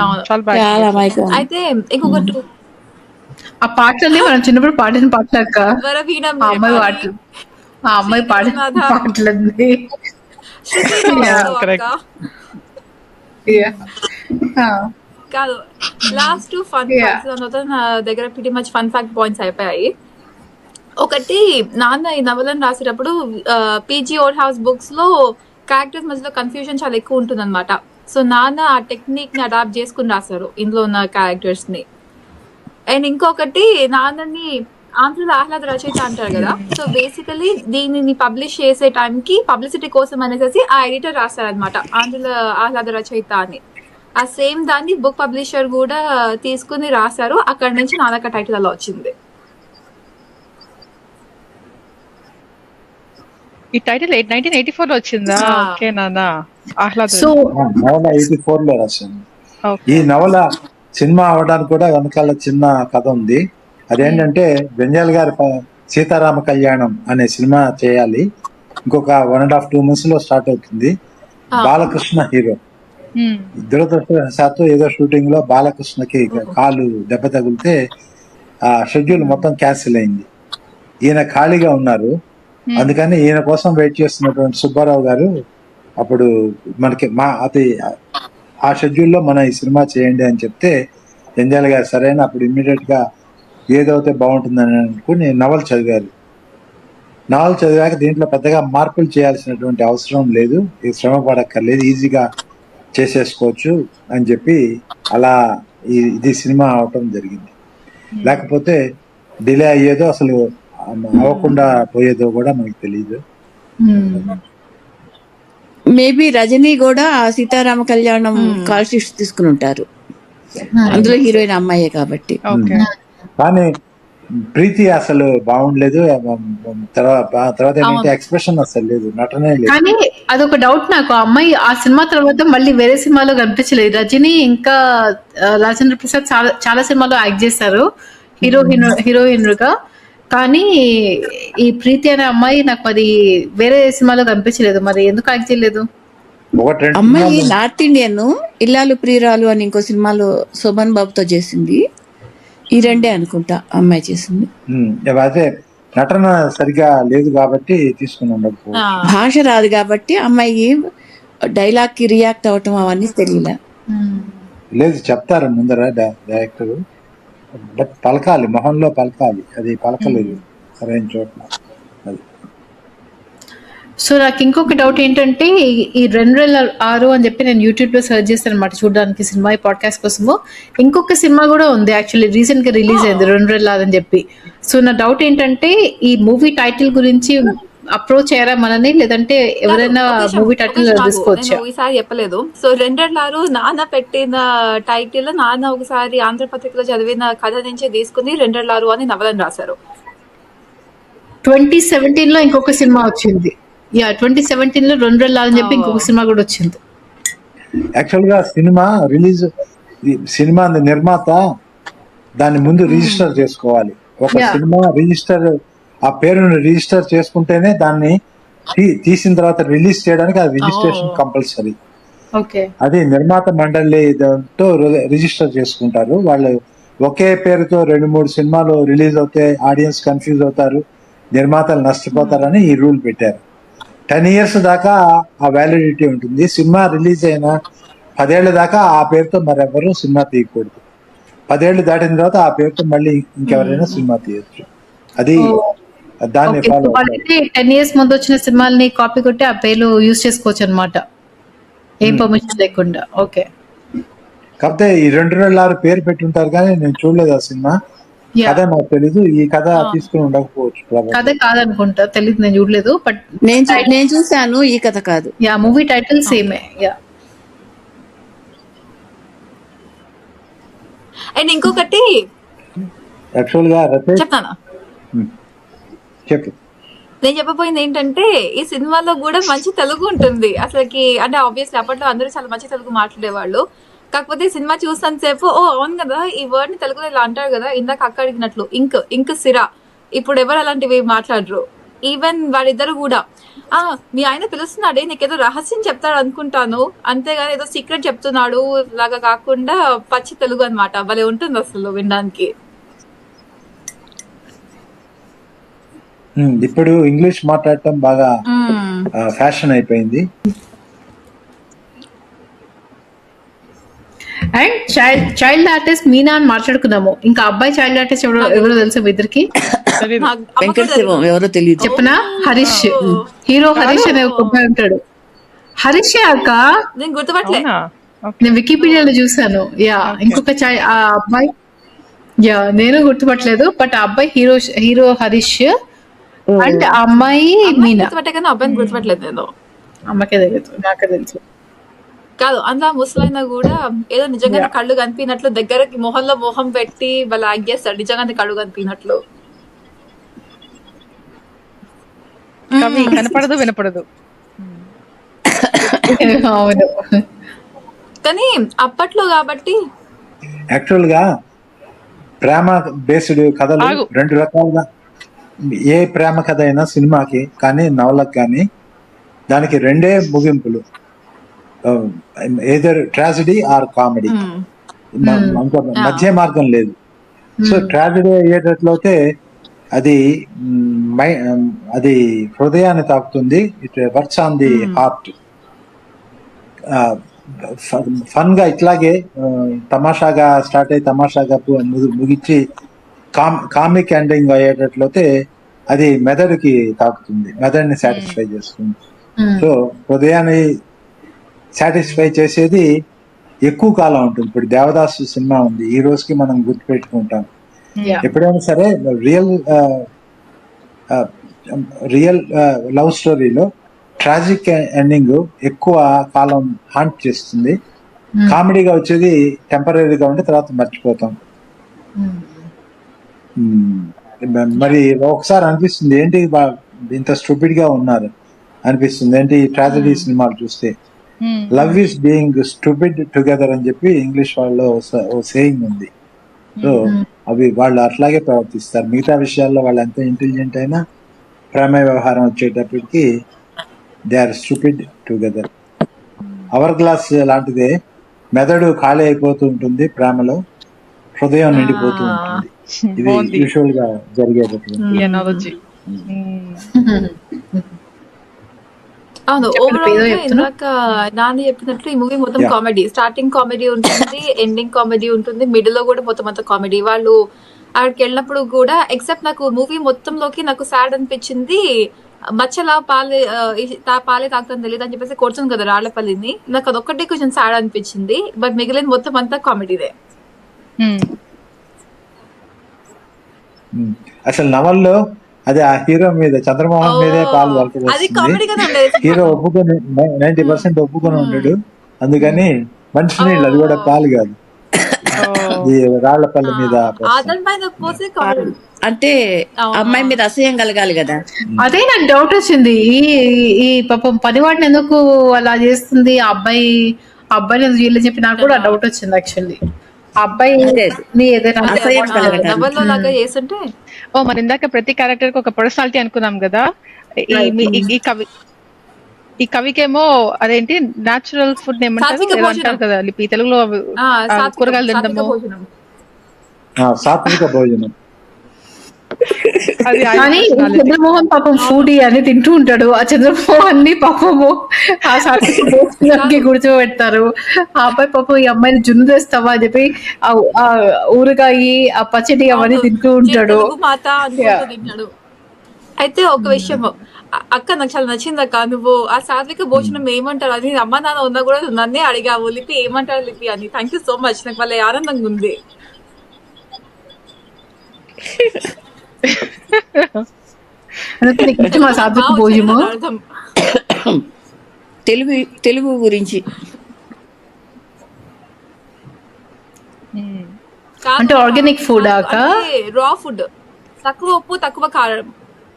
అవును. చాలా బాగా. చాలా అమాయకంగా ఉంది. అయితే ఇంకొకటి ఆ పాటలన్నీ మనం చిన్నప్పుడు పాడిన పాటలక్క. వరవీణ ఆ అమ్మాయి పాటలు, ఆ అమ్మాయి పాడిన పాటలన్నీ శృతి Yeah, also correct. కాదు, లాస్ట్ ఫన్ Yeah. ఫ్యాక్ట్స్ తర్వాత నా దగ్గర pretty much fun fact points అయిపోయాయి. ఒకటి, నాన్న ఈ నవలను రాసేటప్పుడు పీజీ ఓల్డ్ హౌస్ బుక్స్ లో క్యారెక్టర్స్ మధ్యలో కన్ఫ్యూజన్ చాలా ఎక్కువ ఉంటుంది అనమాట. సో నాన్న ఆ టెక్నిక్ ని అడాప్ట్ చేసుకుని రాశారు ఇందులో ఉన్న క్యారెక్టర్స్ ని. అండ్ ఇంకొకటి, నాన్నని ఆంధ్రుల ఆహ్లాద రచయిత అంటారు కదా. సో బేసికలీ దీనిని పబ్లిష్ చేసే టైంకి పబ్లిసిటీ కోసం అనేసి ఆ ఎడిటర్ రాశారనమాట, ఆంధ్రుల ఆహ్లాద రచయిత అని. ఆ సేమ్ దాన్ని బుక్ పబ్లిషర్ కూడా తీసుకుని రాశారు. అక్కడ నుంచి నాన్నక టైటిల్ అలా వచ్చింది. ఈ టైటిల్ 1984 లో వచ్చిందా? Ah. ఓకే నాన్న, ఆహ్లాదం. సో నవల 84 లో రాశాను. Okay. ఈ నవల సినిమా అవడానికి కూడా వెనకాల చిన్న కథ ఉంది. అదేంటంటే బెంజాల్ గారి సీతారామ కళ్యాణం అనే సినిమా చేయాలి. ఇంకొక 1.5-2 months లో స్టార్ట్ అవుతుంది. బాలకృష్ణ హీరో. Hmm. దురదృష్టవశాత్తు ఏదో షూటింగ్ లో బాలకృష్ణకి కాలు దెబ్బ తగిలితే ఆ షెడ్యూల్ మొత్తం క్యాన్సిల్ అయింది. ఈయన ఖాళీగా ఉన్నారు. అందుకని ఈయన కోసం వెయిట్ చేస్తున్నటువంటి సుబ్బారావు గారు అప్పుడు మనకి ఆ షెడ్యూల్లో మన ఈ సినిమా చేయండి అని చెప్తే జంజాల గారు సరైన అప్పుడు ఇమ్మీడియట్ గా ఏదైతే బాగుంటుందని అనుకుని నవల చదివారు. నవల చదివాక దీంట్లో పెద్దగా మార్పులు చేయాల్సినటువంటి అవసరం లేదు, ఇది శ్రమ పడక్కర్లేదు, ఈజీగా చేసేసుకోవచ్చు అని చెప్పి అలా ఇది సినిమా అవటం జరిగింది. లేకపోతే డిలే అయ్యేదో అసలు అవ్వకుండా పోయేదో కూడా మనకు తెలియదు. మేబీ రజనీ కూడా ఆ సీతారామ కళ్యాణం కాల్ షీట్స్ తీసుకుని ఉంటారు, అందులో హీరోయిన్ అమ్మాయే కాబట్టి. Okay. కానీ ప్రీతి అసలు బాగుండలేదు. తర్వాత ఏంటంటే ఎక్స్ప్రెషన్ అసలు లేదు, నటనే లేదు. కానీ అదొక డౌట్ నాకు, ఆ అమ్మాయి ఆ సినిమా తర్వాత మళ్ళీ వేరే సినిమాలో కనిపించలేదు. రజనీ ఇంకా రాజేంద్ర ప్రసాద్ చాలా చాలా సినిమాలో యాక్ట్ చేశారు హీరోయిన్ గా. కానీ ఈ ప్రీతి అనే అమ్మాయి నాకు మరి వేరే సినిమాలో కనిపించలేదు. మరి ఎందుకు యాక్ట్ చేయలేదు? ఒకటి రెండు అమ్మాయి నార్త్ ఇండియన్, ఇల్లాలు ప్రియురాలు అని ఇంకో సినిమాలో శోభన్ బాబుతో చేసింది. ఈ రెండే అనుకుంటా అమ్మాయి చేసింది. అదే నటన సరిగా లేదు కాబట్టి తీసుకుని ఉండకపో. భాష రాదు కాబట్టి అమ్మాయి డైలాగ్ కి రియాక్ట్ అవటం అవన్నీ తెలియలే. లేదు చెప్తారు ముందర డైరెక్టర్, బట్ పలకాలి, మొహంలో పలకాలి, అది పలకలేదు సరైన చోట్ల. అది సో నాకు ఇంకొక డౌట్ ఏంటంటే, ఈ 2006 అని చెప్పి నేను యూట్యూబ్ లో సర్చ్ చేస్తాను అనమాట చూడడానికి సినిమా, ఈ పాడ్కాస్ట్ కోసము. ఇంకొక సినిమా కూడా ఉంది యాక్చువల్లీ, రీసెంట్ గా రిలీజ్ అయింది 2006 అని చెప్పి. సో నా డౌట్ ఏంటంటే, ఈ మూవీ టైటిల్ గురించి అప్రోచ్ అయ్యారా మనని, లేదంటే ఎవరైనా మూవీ టైటిల్ తీసుకోవచ్చా? ఈసారి చెప్పలేదు. సో 2006 నాన్న పెట్టిన టైటిల్, నాన్న ఒకసారి ఆంధ్రపత్రికలో చదివిన కథ నుంచి తీసుకుని 2006 అని నవలను రాశారు. 2017 లో ఇంకొక సినిమా వచ్చింది. 2017 లో 2006 అని చెప్పి ఇంకొక సినిమా కూడా వచ్చింది. యాక్చువల్ గా సినిమా నిర్మాత దాన్ని ముందు రిజిస్టర్ చేసుకోవాలి. ఒక సినిమా రిజిస్టర్, ఆ పేరును రిజిస్టర్ చేసుకుంటేనే దాన్ని తీసిన తర్వాత రిలీజ్ చేయడానికి అది రిజిస్ట్రేషన్ కంపల్సరీ. అది నిర్మాత మండలి తో రిజిస్టర్ చేసుకుంటారు. వాళ్ళు ఒకే పేరుతో 2-3 సినిమాలు రిలీజ్ అవుతే ఆడియన్స్ కన్ఫ్యూజ్ అవుతారు, నిర్మాతలు నష్టపోతారని ఈ రూల్ పెట్టారు. 10 years దాకా ఆ వ్యాలిడిటీ ఉంటుంది. సినిమా రిలీజ్ అయిన 10 ఏళ్ల దాకా ఆ పేరుతో మరెవరూ సినిమా తీయకూడదు. 10 ఏళ్ళు దాటిన తర్వాత ఆ పేరుతో మళ్ళీ ఇంకెవరైనా సినిమా తీయచ్చు. అది దాన్ని ఫాలో 10 years ముందు వచ్చిన సినిమాల్ని కాపీ కొట్టి ఆ పేర్లు యూజ్ చేసుకోవచ్చు అనమాట, ఏం పర్మిషన్ లేకుండా. ఓకే. కాకపోతే ఈ 2006 పేరు పెట్టి ఉంటారు కానీ నేను చూడలేదు ఆ సినిమా. కథ నాకు తెలీదు, ఈ కథ తీసుకుని ఉండకపోవచ్చు. కథ కాదనుకుంటా, తెలీదు, నేను చూడలేదు. బట్ నేను చూసాను, ఈ కథ కాదు. మూవీ టైటిల్ సేమే. అండ్ ఇంకొకటి యాక్చువల్ గా చెప్తానా, చెప్పు. నేను చెప్పబోయింది ఏంటంటే, ఈ సినిమాలో కూడా మంచి తెలుగు ఉంటుంది అసలుకి. అంటే ఆబ్వియస్లీ అప్పట్లో అందరూ చాలా మంచి తెలుగు మాట్లాడేవాళ్ళు. కాకపోతే సినిమా చూస్తాను సేపు అవును కదా, ఈ వర్డ్ ని తెలుగులో ఇలా అంటారు కదా, ఇందాక అక్క అడిగినట్లు ఇంక్ సిరా, ఇప్పుడు ఎవరు అలాంటివి మాట్లాడరు. ఈవెన్ వాళ్ళిద్దరు కూడా మీ ఆయన పిలుస్తున్నాడే, నీకేదో రహస్యం చెప్తాడు అనుకుంటాను, అంతేగాని ఏదో సీక్రెట్ చెప్తున్నాడు లాగా కాకుండా పచ్చి తెలుగు అనమాట. భలే ఉంటుంది అసలు వినడానికి. ఇప్పుడు ఇంగ్లీష్ మాట్లాడటం బాగా ఫ్యాషన్ అయిపోయింది. అండ్ చైల్డ్ ఆర్టిస్ట్ మీనా అని మాట్లాడుకుందాము. ఇంకా అబ్బాయి చైల్డ్ ఆర్టిస్ట్ ఎవరో తెలుసా మీ ఇద్దరికి? తెలీదు. వెంకట శివం ఎవరో తెలియదు. చెప్పనా? హరీష్, హీరో హరీష్ అనే ఒక అబ్బాయి ఉంటాడు. హరీష్ అక్క, నేను గుర్తుపట్టలే. అవునా? నేను వికీపీడియాలో చూసాను. యా, ఇంకొక ఆ అబ్బాయి, యా నేను గుర్తుపట్టలేదు, బట్ ఆ అబ్బాయి హీరో హరీష్ అండ్ ఆ అమ్మాయి మీనా. గుర్తుపట్టే కానీ అబ్బాయిని గుర్తుపట్టలేదు నేను. అమ్మకే తెలియదు, నాకే తెలుసు. కాదు, అందులో ముసలైనా కూడా ఏదో నిజంగా కళ్ళు కనిపినట్లు దగ్గరకి మొహంలో మొహం పెట్టి వాళ్ళు యాక్ట్ చేస్తాడు, నిజంగానే కళ్ళు కనిపినట్లు. కవి కనపడదు వినపడదు. అవును. కానీ అప్పట్లో కాబట్టి యాక్చువల్ గా ప్రేమ బేస్డ్ కథలు ఆగు. 2 రకాలుగా, ఏ ప్రేమ కథ అయినా సినిమాకి కానీ నవలకు కానీ దానికి 2 ముగింపులు, ఏదర్ ట్రాజడీ ఆర్ కామెడీ, మధ్య మార్గం లేదు. సో ట్రాజడీ అయ్యేటట్లయితే అది అది హృదయాన్ని తాకుతుంది, it works on the heart. Fun గా ఇట్లాగే తమాషాగా స్టార్ట్ అయ్యి తమాషాగా ముగించి కామిక్ ఎండింగ్ అయ్యేటట్లయితే అది మెదడుకి తాకుతుంది, మెదడుని సాటిస్ఫై చేస్తుంది. సో హృదయాన్ని సాటిస్ఫై చేసేది ఎక్కువ కాలం ఉంటుంది. ఇప్పుడు దేవదాసు సినిమా ఉంది, ఈ రోజుకి మనం గుర్తుపెట్టుకుంటాం. ఎప్పుడైనా సరే రియల్ లవ్ స్టోరీలో ట్రాజిక్ ఎండింగ్ ఎక్కువ కాలం హాంట్ చేస్తుంది. కామెడీగా వచ్చేది టెంపరీగా ఉంటే తర్వాత మర్చిపోతాం. మరి ఒకసారి అనిపిస్తుంది ఏంటి ఇంత స్టూపిడ్ గా ఉన్నారు అనిపిస్తుంది ఏంటి ట్రాజడీ సినిమాలు చూస్తే. Love is being stupid together అని చెప్పి ఇంగ్లీష్ వాళ్ళలో ఓ సేయింగ్ ఉంది. సో అవి వాళ్ళు అట్లాగే ప్రవర్తిస్తారు. మిగతా విషయాల్లో వాళ్ళు ఎంత ఇంటెలిజెంట్ అయినా ప్రేమ వ్యవహారం వచ్చేటప్పటికి they are stupid together. Hourglass లాంటిదే, మెదడు ఖాళీ అయిపోతూ ఉంటుంది ప్రేమలో, హృదయం నిండిపోతూ ఉంటుంది. ఇది యూజువల్ గా జరిగేటటువంటి ఎనాలజీ. అవును. ఓవరాల్ గా ఇందాక నాని చెప్పినట్లు ఈ మూవీ మొత్తం కామెడీ, స్టార్టింగ్ కామెడీ ఉంటుంది, ఎండింగ్ కామెడీ ఉంటుంది, మిడిల్ లో కూడా మొత్తం అంతా కామెడీ. వాళ్ళు అక్కడికి వెళ్ళినప్పుడు కూడా ఎక్సెప్ట్ నాకు మూవీ మొత్తంలోకి నాకు సాడ్ అనిపించింది, మచ్చలా పాలే తాగుతాను తెలియదు అని చెప్పేసి కొడుతుంది కదా రాళ్లపల్లిని, నాకు అదొక్కటే కొంచెం సాడ్ అనిపించింది. బట్ మిగిలిన మొత్తం అంతా కామెడీదే. అసలు నవల్లో అది ఆ హీరో మీద, చంద్రమోహన్ మీదే పాలు వస్తుంది. హీరో ఒప్పుకొని 90% ఒప్పుకొని ఉన్నాడు, అందుకని మనిషి నీళ్ళు, అది కూడా పాలు కాదు, రాళ్లపల్లి మీద. అంటే అమ్మాయి మీద అసహ్యం కలగాలి కదా. అదే నాకు డౌట్ వచ్చింది, ఈ పాపం పనివాడిని ఎందుకు అలా చేస్తుంది ఆ అబ్బాయిని వీళ్ళు చెప్పి నాకు కూడా డౌట్ వచ్చింది యాక్చువల్లీ. అబ్బాయి ఏదైనా లాగా చేస్తుంటే మరి ఇందాక ప్రతి క్యారెక్టర్ కి ఒక పర్సనాలిటీ అనుకున్నాం కదా. ఈ కవికేమో అదేంటి న్యాచురల్ ఫుడ్ ఏమంటారు కదా లిపి తెలుగులో, కూరగాయలు తింటాము, సాత్విక భోజనం. కానీ చంద్రమోహన్ పాపం ఫుడీ అని తింటూ ఉంటాడు. ఆ చంద్రమోహన్ ని పాపము ఆ సాత్విక కూర్చోబెడతారు. ఆ అబ్బాయి పాపం ఈ అమ్మాయిని జున్ను తెస్తావా అని చెప్పి ఆ ఊరగాయి ఆ పచ్చడి అవన్నీ తింటూ ఉంటాడు. అయితే ఒక విషయం అక్క నాకు చాలా నచ్చింది అక్క, నువ్వు ఆ సాత్విక భోజనం ఏమంటారు అని అమ్మ నాన్న ఉన్నా కూడా నన్నే అడిగావు, లిపి ఏమంటారు లిపి అని. థ్యాంక్ యూ సో మచ్, నాకు వాళ్ళ ఆనందంగా ఉంది. సాత్విక భోజనం తెలుగు గురించి అంటే ఆర్గానిక్ ఫుడ్ ఆక, రా ఫుడ్, తక్కువ ఉప్పు తక్కువ కారం,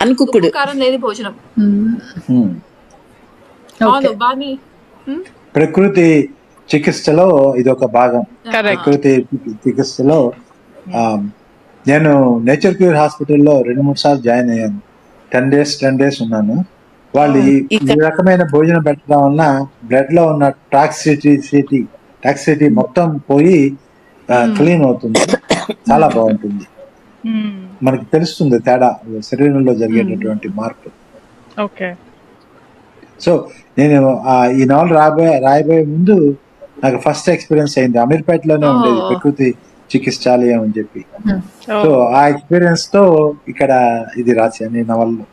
అనుకుక్కుడు కారం లేని భోజనం. అవును బాని. ప్రకృతి చికిత్సలో ఇది ఒక భాగం. ప్రకృతి చికిత్సలో నేను నేచర్ క్యూర్ హాస్పిటల్లో 2-3 సార్లు జాయిన్ అయ్యాను. 10 days ఉన్నాను. వాళ్ళు ఈ రకమైన భోజనం పెట్టడం వలన బ్లడ్ లో ఉన్న టాక్సిటీ మొత్తం పోయి క్లీన్ అవుతుంది, చాలా బాగుంటుంది. మనకి తెలుస్తుంది తేడా, శరీరంలో జరిగేటటువంటి మార్పు. ఓకే. సో నేను ఈ నవల రాయబోయే ముందు నాకు ఫస్ట్ ఎక్స్పీరియన్స్ అయింది. అమీర్పేటలోనే ఉండేది ప్రకృతి చికిత్సాలయం అని చెప్పి. సో ఆ ఎక్స్పీరియన్స్ తో ఇక్కడ ఇది రాశాను ఈ నవల్లో.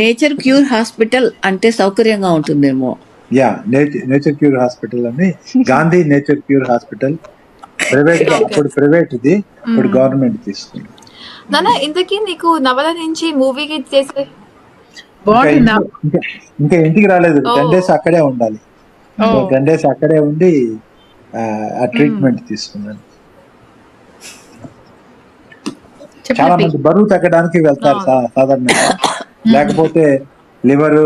నేచర్ క్యూర్ హాస్పిటల్ అంటే సౌకర్యంగా ఉంటుందేమో. నేచర్ క్యూర్ హాస్పిటల్ అని, Gandhi nature cure hospital private, అప్పుడు ప్రైవేట్ ఇది, ఇప్పుడు గవర్నమెంట్ తీసుకుంది. నాన్న ఇంతకీ నీకు నవల నుంచి మూవీకి చేసే ఇంకా ఇంటికి రాలేదు. 10 days అక్కడే ఉండాలి. 10 days అక్కడే ఉండి ఆ ట్రీట్మెంట్ తీసుకున్నాను. చాలా మంది బరువు తగ్గడానికి వెళ్తారు సాధారణంగా, లేకపోతే లివర్,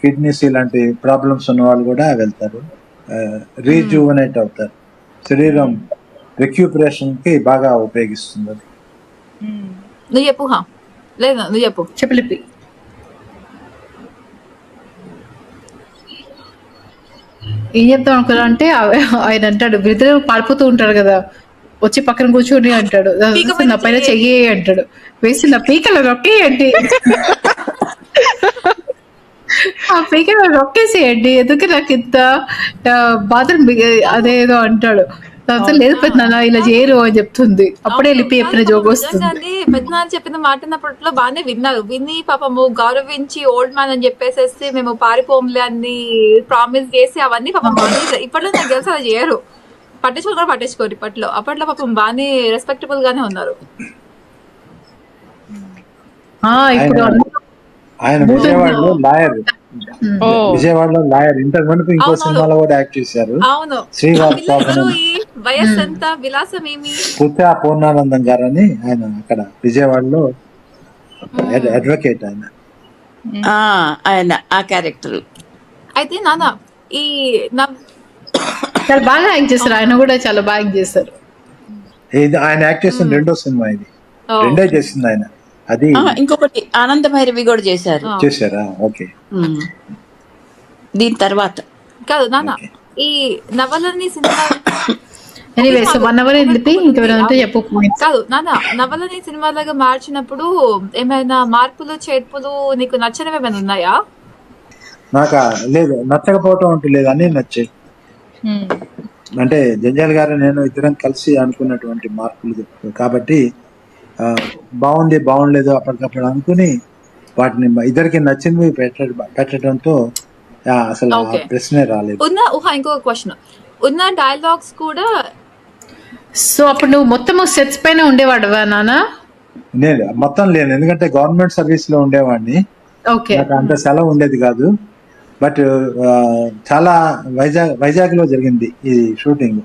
కిడ్నీస్ ఇలాంటి ప్రాబ్లమ్స్ ఉన్న వాళ్ళు కూడా వెళ్తారు. రీజువనేట్ అవుతారు. శరీరం రిక్యూపరేషన్ కి బాగా ఉపయోగిస్తుంది అది. నువ్వు చెప్పు. లేదు నువ్వు చెప్పు. చెప్పలిపి. ఏం చెప్తాం అనుకున్నా అంటే ఆయన అంటాడు, ఇద్దరు పారిపోతూ ఉంటారు కదా, వచ్చి పక్కన కూర్చొని అంటాడు, నా పైన చెయ్యి అంటాడు, వేసి నా పీకల రొక్కేయండి, ఆ పీకల రొక్కేసేయండి, ఎందుకు నాకు ఇంత బాధలు అదేదో అంటాడు. లేదు పెద్దనా ఇలా చేయరు అని చెప్తుంది. అప్పుడే లిపి చెప్పిన జోక్ వస్తుంది. పెద్దనాన్న చెప్పిన మాట అప్పట్లో బాగానే విన్నారు. విని పాపము గౌరవించి ఓల్డ్ మ్యాన్ అని చెప్పేసేసి మేము పారిపోంలే అని ప్రామిస్ చేసి అవన్నీ పాపం ఇప్పట్లో నాకు తెలిసి అలా చేయరు. పట్టించుకొని కూడా పట్టించుకోరు ఇప్పట్లో. అప్పట్లో పాపం బాగానే రెస్పెక్టబుల్ గానే ఉన్నారు. ఆయన విజయవాడలో లాయర్, విజయవాడలో లాయర్. ఇంతకు ముందు ఇంకో సినిమాలో కూడా యాక్ట్ చేశారు. అవును, వయస్సు ఎంత, విలాసం ఏమి, పుత్ర పూర్ణానందం గారు అని ఆయన అక్కడ విజయవాడలో అడ్వకేట్. ఆయన ఆ క్యారెక్టర్. అయితే నాన్న ఈ చాలా బాగా యాక్ట్ చేస్తారు. ఆయన కూడా చాలా బాగా యాక్ట్ చేస్తారు. ఇది ఆయన యాక్ట్ చేసిన రెండో సినిమా, ఇది రెండే చేసింది ఆయన. అది ఇంకొకటి ఆనంద భైరవి కూడా చేశారా? ఓకే. దీని తర్వాత కాదు నాన్న ఈ నవలని సినిమా కాదు నాన్న, నవలని సినిమాలాగా మార్చినప్పుడు ఏమైనా మార్పులు చేర్పులు నీకు నచ్చనివి ఏమైనా ఉన్నాయా? నాకు లేదు, నచ్చకపోవటం అంటూ లేదు, అన్ని నచ్చాయి. అంటే జంజాల్ గారు నేను ఇద్దరం కలిసి అనుకున్నటువంటి మార్పులు కాబట్టి బాగుంది బాగుండలేదు అప్పటికప్పుడు అనుకుని వాటిని ఇద్దరికి నచ్చినవి పెట్టడంతో అసలు ప్రశ్నే రాలేదు. ఇంకొక క్వశ్చన్, ఉన్న డైలాగ్స్ కూడా. సో అప్పుడు నువ్వు మొత్తం సెట్స్ పైన ఉండేవాడువా నాన్న? నేను మొత్తం లేను, ఎందుకంటే గవర్నమెంట్ సర్వీస్ లో ఉండేవాడిని. నాకు అంత సెలవు ఉండేది కాదు. బట్ చాలా వైజాగ్ లో జరిగింది ఈ షూటింగ్.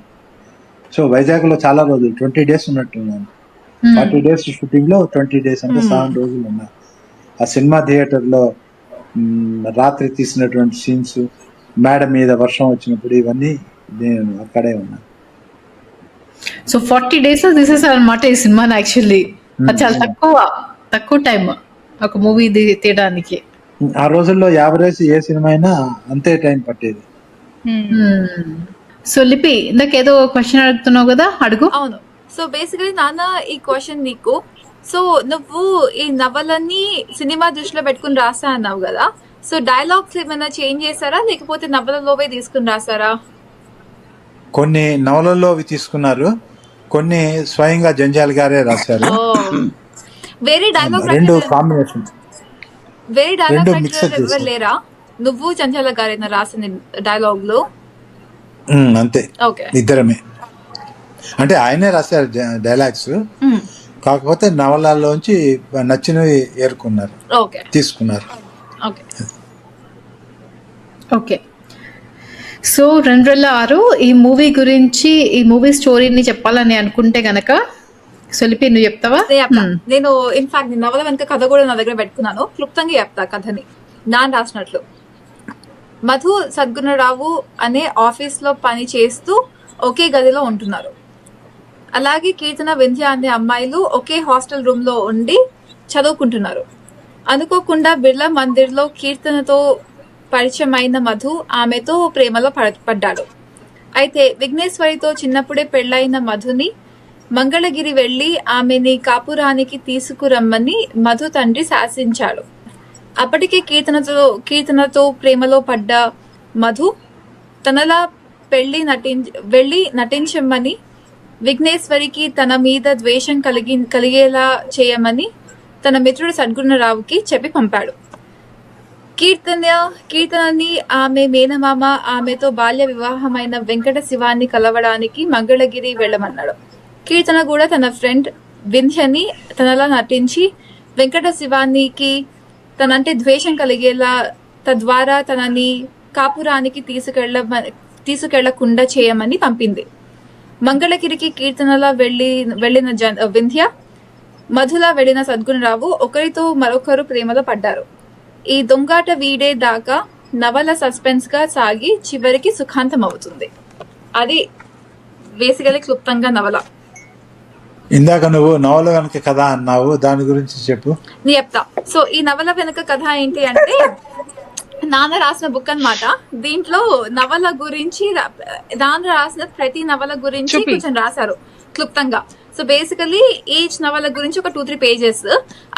సో వైజాగ్ లో చాలా రోజులు 20 days ఉన్నట్టున్నాను. 40 days షూటింగ్ లో 20 days అంటే 7 రోజులు ఉన్నా. ఆ సినిమా థియేటర్ లో రాత్రి తీసినటువంటి సీన్స్, మేడ మీద వర్షం వచ్చినప్పుడు, ఇవన్నీ నేను అక్కడే ఉన్నాను. సో 40 days తీసేసారు అనమాట ఈ సినిమాని. యాక్చువల్లీ చాలా తక్కువ టైం ఒక మూవీ తీయడానికి. ఆ రోజుల్లో యావరేజ్ ఏ సినిమా అయినా అంతే టైం పట్టేది. సో లిపి ఇందాకేదో క్వశ్చన్ అడుగుతున్నావు కదా, అడుగు. అవును. సో బేసికలీ నాన్న ఈ క్వశ్చన్ నీకు, సో నువ్వు ఈ నవలని సినిమా దృష్టిలో పెట్టుకుని రాసా అన్నావు కదా, సో డైలాగ్స్ ఏమైనా చేంజ్ చేశారా లేకపోతే నవలలోవే తీసుకుని రాసారా? కొన్ని నవలల్లో అవి తీసుకున్నారు, కొన్ని స్వయంగా జంజాల్ గారే రాశారు. వేరే డైలాగ్ రెండు కాంబినేషన్, వేరే డైలాగ్ ఎవరు లేరా? నువ్వు జంజాల గారైనా రాసిన డైలాగ్ లో? అంతే, ఇద్దరమే. అంటే ఆయనే రాశారు డైలాగ్స్, కాకపోతే నవలలోంచి నచ్చినవి ఏరుకున్నారు, తీసుకున్నారు. ఓకే. సో 2006 ఈ మూవీ గురించి, ఈ మూవీ స్టోరీని చెప్పాలని అనుకుంటే గనక సొలిపి నువ్వు చెప్తావా? నేను ఇన్ఫాక్ట్ నవల వెనక కథ కూడా నా దగ్గర పెట్టుకున్నాను, క్లుప్తంగా చెప్తా కథని. నాన్న రాసినట్లు, మధు సద్గుణరావు అనే ఆఫీస్ లో పని చేస్తూ ఒకే గదిలో ఉంటున్నారు. అలాగే కీర్తన, వింధ్య అనే అమ్మాయిలు ఒకే హాస్టల్ రూమ్ లో ఉండి చదువుకుంటున్నారు. అనుకోకుండా బిర్లా మందిర్లో కీర్తనతో పరిచయమైన మధు ఆమెతో ప్రేమలో పడ్డాడు. అయితే విఘ్నేశ్వరితో చిన్నప్పుడే పెళ్లైన మధుని మంగళగిరి వెళ్లి ఆమెని కాపురానికి తీసుకురమ్మని మధు తండ్రి శాసించాడు. అప్పటికే కీర్తనతో ప్రేమలో పడ్డ మధు తనలా వెళ్ళి నటించమని విఘ్నేశ్వరికి తన మీద ద్వేషం కలిగేలా చేయమని తన మిత్రుడు సద్గుణరావుకి చెప్పి పంపాడు. కీర్తనని ఆమె మేనమామ ఆమెతో బాల్య వివాహమైన వెంకట శివాన్ని కలవడానికి మంగళగిరి వెళ్ళమన్నాడు. కీర్తన కూడా తన ఫ్రెండ్ వింధ్యని తనలా నటించి వెంకట శివానికి తనంటే ద్వేషం కలిగేలా, తద్వారా తనని కాపురానికి తీసుకెళ్లకుండా చేయమని పంపింది. మంగళగిరికి కీర్తనలా వెళ్ళిన వింధ్య, మధులా వెళ్ళిన సద్గుణరావు ఒకరితో మరొకరు ప్రేమలో పడ్డారు. ఈ దొంగాట వీడే దాకా నవల సస్పెన్స్ గా సాగి చివరికి సుఖాంతం అవుతుంది. అది బేసికలీ క్లుప్తంగా నవల. ఇందాక నువ్వు నవల వెనక కథ అన్నావు, దాని గురించి చెప్పు. నేను చెప్తా. సో ఈ నవల వెనక కథ ఏంటి అంటే, నాన్న రాసిన బుక్ అన్నమాట. దీంట్లో నవల గురించి నాన్న రాసిన ప్రతి నవల గురించి కొంచెం రాశారు క్లుప్తంగా. సో బేసికలీ ఈచ్ నవల గురించి ఒక 2-3 పేజెస్.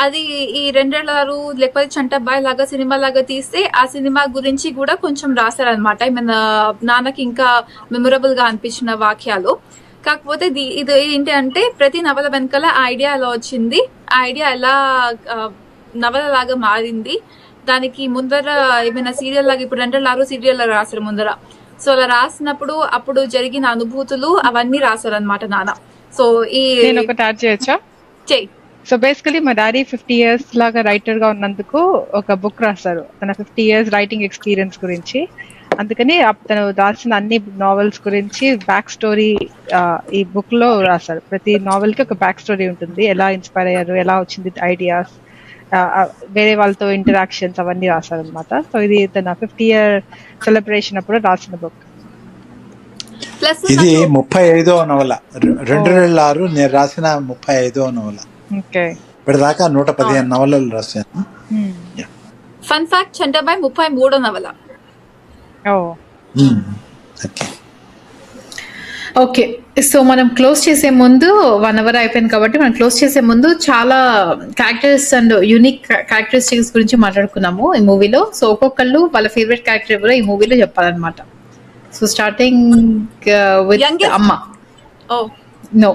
అది ఈ 2 లేకపోతే చంటబ్బాయి లాగా సినిమా లాగా తీస్తే ఆ సినిమా గురించి కూడా కొంచెం రాశారనమాట. మన నాన్నకి ఇంకా మెమొరబుల్ గా అనిపించిన వాక్యాలు. కాకపోతే ఇది ఏంటి అంటే, ప్రతి నవల వెనకాల ఆ ఐడియా ఎలా వచ్చింది, ఆ ఐడియా ఎలా నవల లాగా మారింది, దానికి ముందర ఏమైనా సీరియల్ లాగా, ఇప్పుడు 2 సీరియల్ లాగా రాశారు ముందర. సో అలా రాసినప్పుడు అప్పుడు జరిగిన అనుభూతులు అవన్నీ రాశారు అనమాట నాన్న. సో నేను ఒకటి యాడ్ చేయొచ్చా? చెయ్యి. సో బేసికలీ మా డాడీ 50 years లాగా రైటర్ గా ఉన్నందుకు ఒక బుక్ రాస్తారు తన 50 years రైటింగ్ ఎక్స్పీరియన్స్ గురించి. అందుకని తను రాసిన అన్ని నావెల్స్ గురించి బ్యాక్ స్టోరీ ఈ బుక్ లో రాశారు. ప్రతి నావెల్ కి ఒక బ్యాక్ స్టోరీ ఉంటుంది, ఎలా ఇన్స్పైర్ అయ్యారు, ఎలా వచ్చింది ఐడియాస్, వేరే వాళ్ళతో ఇంటరాక్షన్స్ అవన్నీ రాశారు అనమాట. సో ఇది తన 50 year సెలబ్రేషన్ అప్పుడు రాసిన బుక్. ఇది 35వ నవల, 2006 నేను రాసిన 35వ నవల. ఇప్పటిదాకా 115 నవలలు రాశాను. ఫన్ ఫ్యాక్ట్, చంటబాయ్ 33వ నవల. ఓకే, సో మనం క్లోజ్ చేసే ముందు 1 hour అయిపోయింది కాబట్టి మనం క్లోజ్ చేసే ముందు చాలా క్యారెక్టర్స్ అండ్ యూనిక్ క్యారెక్టరిస్టిక్స్ గురించి మాట్లాడుకున్నాము ఈ మూవీలో. సో ఒక్కొక్కళ్ళు వాళ్ళ ఫేవరెట్ క్యారెక్టర్ ఎవరో ఈ మూవీలో చెప్పాలన్నమాట. సో స్టార్టింగ్ విత్ అమ్మ. నో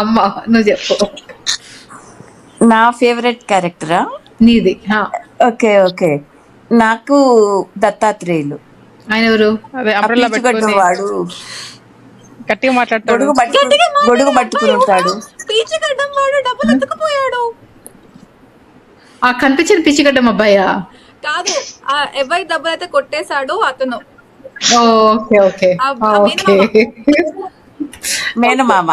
అమ్మ నువ్వు చెప్పు. నా ఫేవరెట్ క్యారెక్టరా? నీది. ఓకే ఓకే, నాకు దత్తాత్రేయులు. ఆయన ఎవరు? వాడు గట్టిగా మాట్లాడతాడు, గొడుగు పట్టుకుని ఉంటాడు. ఆ కనిపించిన పిచ్చిగడ్డం అబ్బాయా? కాదు, ఎవరి డబ్బులు అయితే కొట్టేశాడు అతను. ఓకే ఓకే ఓకే, మేనమామ.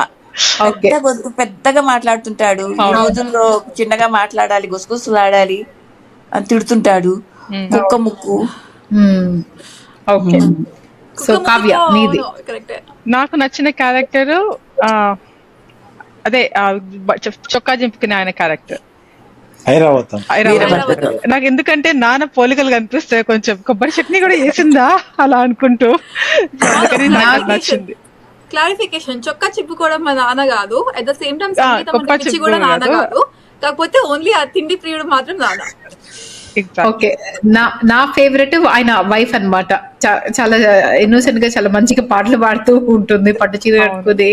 పెద్దగా మాట్లాడుతుంటాడు. ఈ రోజుల్లో చిన్నగా మాట్లాడాలి, గుసగుసలాడాలి అని తిడుతుంటాడు. కుక్క ముక్కు. ఓకే, సో కావ్య నీది. నాకు నచ్చిన క్యారెక్టర్ అదే చొక్కా చింపుకునే ఆయన క్యారెక్టర్ ఐరావతం. నాకు ఎందుకంటే నాన్న పోలికలు కనిపిస్తాయి, కొంచెం కొబ్బరి చట్నీ కూడా వేసిందా అలా అనుకుంటూ, అందుకని నాకు నచ్చింది. క్లారిఫికేషన్, చొక్కా చిప్పుకోవడం మా నాన్న కాదు, అట్ ద సేమ్ టైం కూడా నాన్న కాదు, కాకపోతే ఓన్లీ ఆ తిండి ప్రియుడు మాత్రం నాన్న. ఓకే, నా ఫేవరెట్ ఆయన వైఫ్ అన్నమాట. చాలా ఇన్నోసెంట్ గా చాలా మంచిగా పాటలు పాడుతూ ఉంటుంది, పట్టు చీర కట్టుకుని.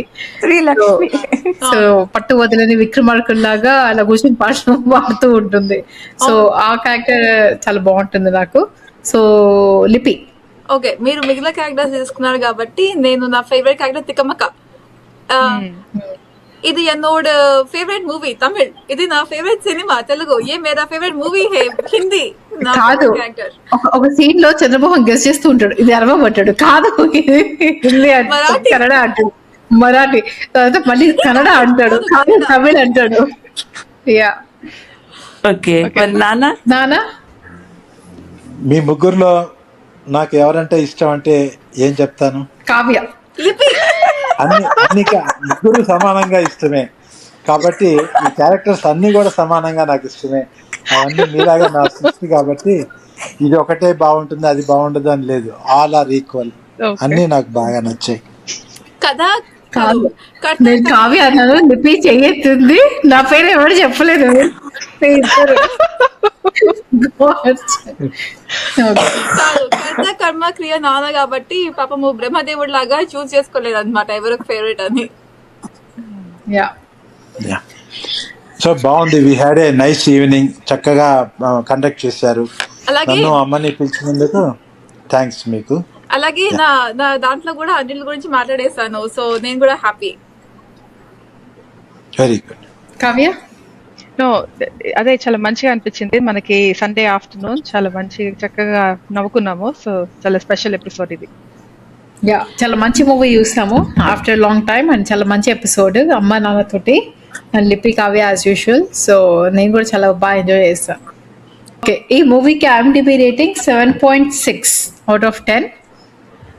సో పట్టు వదిలేని విక్రమార్కుల్లాగా అలా కూర్చొని పాటలు పాడుతూ ఉంటుంది. సో ఆ క్యారెక్టర్ చాలా బాగుంటుంది నాకు. సో లిపి. ఓకే, మీరు మిగిలిన క్యారెక్టర్స్ తీసుకున్నారు కాబట్టి నేను నా ఫేవరెట్ క్యారెక్టర్ తికమక. ఇది ఎన్నోడ్ ఫేవరెట్ మూవీ తమిళ్, ఇది నా ఫేవరెట్ సినిమా తెలుగు, ఏ మేరా ఫేవరెట్ మూవీ హే హిందీ. కాదు, ఒక సీన్ లో చంద్రమోహన్ గెస్ చేస్తూ ఉంటాడు, ఇది అరవబట్టాడు. కాదు, హిందీ కన్నడ అంటాడు, మరాఠీ, తర్వాత మళ్ళీ కన్నడ అంటాడు, కాదు తమిళ్ అంటాడు. యా ఓకే, నాన్న మీ ముగ్గురులో నాకు ఎవరంటే ఇష్టం అంటే ఏం చెప్తాను? కావ్య. అన్ని ముగ్గురు సమానంగా ఇష్టమే కాబట్టి ఈ క్యారెక్టర్స్ అన్ని కూడా సమానంగా నాకు ఇష్టమే. అవన్నీ మీలాగా నా సృష్టి కాబట్టి ఇది ఒకటే బాగుంటుంది అది బాగుండదు అని లేదు, ఆల్ ఆర్ ఈక్వల్. అన్ని నాకు బాగా నచ్చాయి. కాదు కర్త నేను కావ్య అన్నాను, లిపి చెయ్యెత్తుంది, నా పేరు ఎవరు చెప్పలేదు. మీ ఇద్దరు. God. Okay. కాదు, కర్త కర్మ క్రియ నాన్న కాబట్టి పాపము బ్రహ్మదేవుడు లాగా చూస్ చేసుకోలేదు అనమాట ఎవరు ఫేవరెట్ అని. Yeah. సో బాగుంది. We had a nice evening. చక్కగా కండక్ట్ చేశారు. అలాగే నన్ను అమ్మని పిలిచినందుకు థ్యాంక్స్ మీకు. అలాగే నా దాంట్లో కూడా అనిల్ గురించి మాట్లాడేశాను, సో నేను కూడా హ్యాపీ. Very good. కావ్య నో, అదే చాలా మంచిగా అనిపించింది. మనకి సండే ఆఫ్టర్నూన్ చాలా మంచి చక్కగా నవ్వుకున్నాము. సో చాలా స్పెషల్ ఎపిసోడ్ ఇది. యా, చాలా మంచి మూవీ చూసాము ఆఫ్టర్ లాంగ్ టైమ్ అండ్ చాలా మంచి ఎపిసోడ్ అమ్మ నాన్నతోటి అండ్ లిపి కావ్య యాజ్ యూజువల్. సో నేను కూడా చాలా బాగా ఎంజాయ్ చేస్తాను. ఓకే, ఈ మూవీకి IMDb రేటింగ్ 7.6 అవుట్ ఆఫ్ 10.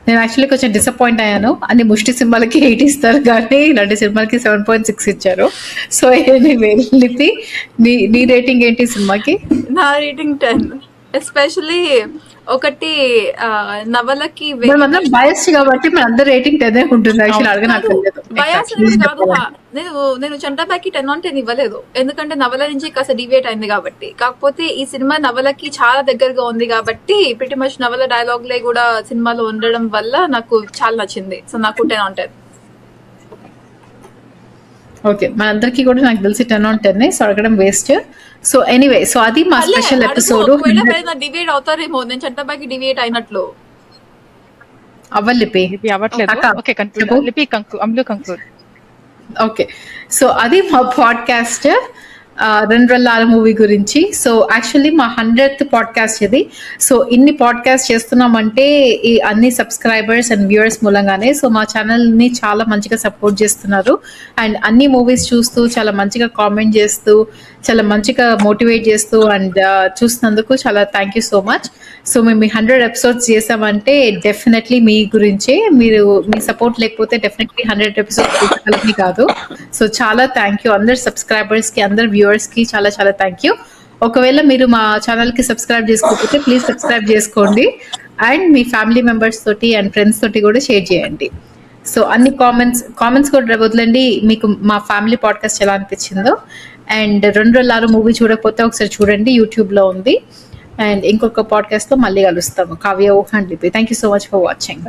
నేను యాక్చువల్లీ కొంచెం డిసప్పాయింట్ అయ్యాను. అన్ని ముష్టి సినిమాలకి 8 ఇస్తారు కానీ ఇలాంటి సినిమాలకి 7.6 ఇచ్చారు. సో ఎనీవే, లిపి నీ రేటింగ్ ఏంటి సినిమాకి? నా రేటింగ్ 10. ఎస్పెషలీ ఒకటి నవలకి మనమందరం బయస్ కాబట్టి మన అందరి రేటింగ్ 10 ఉంటుంది. యాక్చువల్లీ అడగ నాకు తెలియదు. బయాస్ కాదు, నేను చంటాబాకి 10/10 ఇవ్వలేదు, ఎందుకంటే నవల నుంచి కాస్త డివియేట్ అయింది కాబట్టి. కాకపోతే ఈ సినిమా నవలకి చాలా దగ్గరగా ఉంది కాబట్టి ప్రిటి మచ్ నవల డైలాగ్లే కూడా సినిమాలో ఉండడం వల్ల నాకు చాలా నచ్చింది. సో నాకు 10/10. ఓకే, మనందరికీ కూడా నాకు తెలిసి 10/10. సో అడగడం వేస్ట్. సో ఎనీవే, సో అది మా స్పెషల్ ఎపిసోడ్. డివియేట్ అవుతారేమో, నేను చంటాబాకి డివియేట్ అయినట్లు. అవ్వలిపి లిపి అవ్వట్లేదు. అక్క, ఓకే, కంక్లూడ్. చెప్పు. లిపి కంక్లూడ్. ఓకే, సో అది మా పాడ్కాస్ట్ రెండ్రల్లాల మూవీ గురించి. సో యాక్చువల్లీ మా 100th పాడ్కాస్ట్ ఇది. సో ఇన్ని పాడ్కాస్ట్ చేస్తున్నామంటే ఈ అన్ని సబ్స్క్రైబర్స్ అండ్ వ్యూవర్స్ మూలంగానే. సో మా ఛానల్ని చాలా మంచిగా సపోర్ట్ చేస్తున్నారు అండ్ అన్ని మూవీస్ చూస్తూ చాలా మంచిగా కామెంట్ చేస్తూ చాలా మంచిగా మోటివేట్ చేస్తూ అండ్ చూస్తున్నందుకు చాలా thank you so much. So మేము 100 ఎపిసోడ్స్ చేసామంటే డెఫినెట్లీ మీ గురించే. మీ సపోర్ట్ లేకపోతే డెఫినెట్లీ 100 ఎపిసోడ్స్ చూసుకోగలని కాదు. సో చాలా థ్యాంక్ యూ అందరు సబ్స్క్రైబర్స్కి, అందరు వ్యూవర్స్కి చాలా చాలా థ్యాంక్ యూ. ఒకవేళ మీరు మా ఛానల్కి సబ్స్క్రైబ్ చేసుకోకపోతే ప్లీజ్ సబ్స్క్రైబ్ చేసుకోండి అండ్ మీ ఫ్యామిలీ మెంబర్స్ తోటి అండ్ ఫ్రెండ్స్ తోటి కూడా షేర్ చేయండి. సో అన్ని కామెంట్స్ కూడా వదలండి, మీకు మా ఫ్యామిలీ పాడ్కాస్ట్ ఎలా అనిపించిందో. అండ్ 2 మూవీ చూడకపోతే ఒకసారి చూడండి, యూట్యూబ్లో ఉంది. అండ్ ఇంకొక పాడ్కాస్ట్లో మళ్ళీ కలుస్తాము. కావ్య ఊహ అండ్ లిపి. Thank you so much for watching.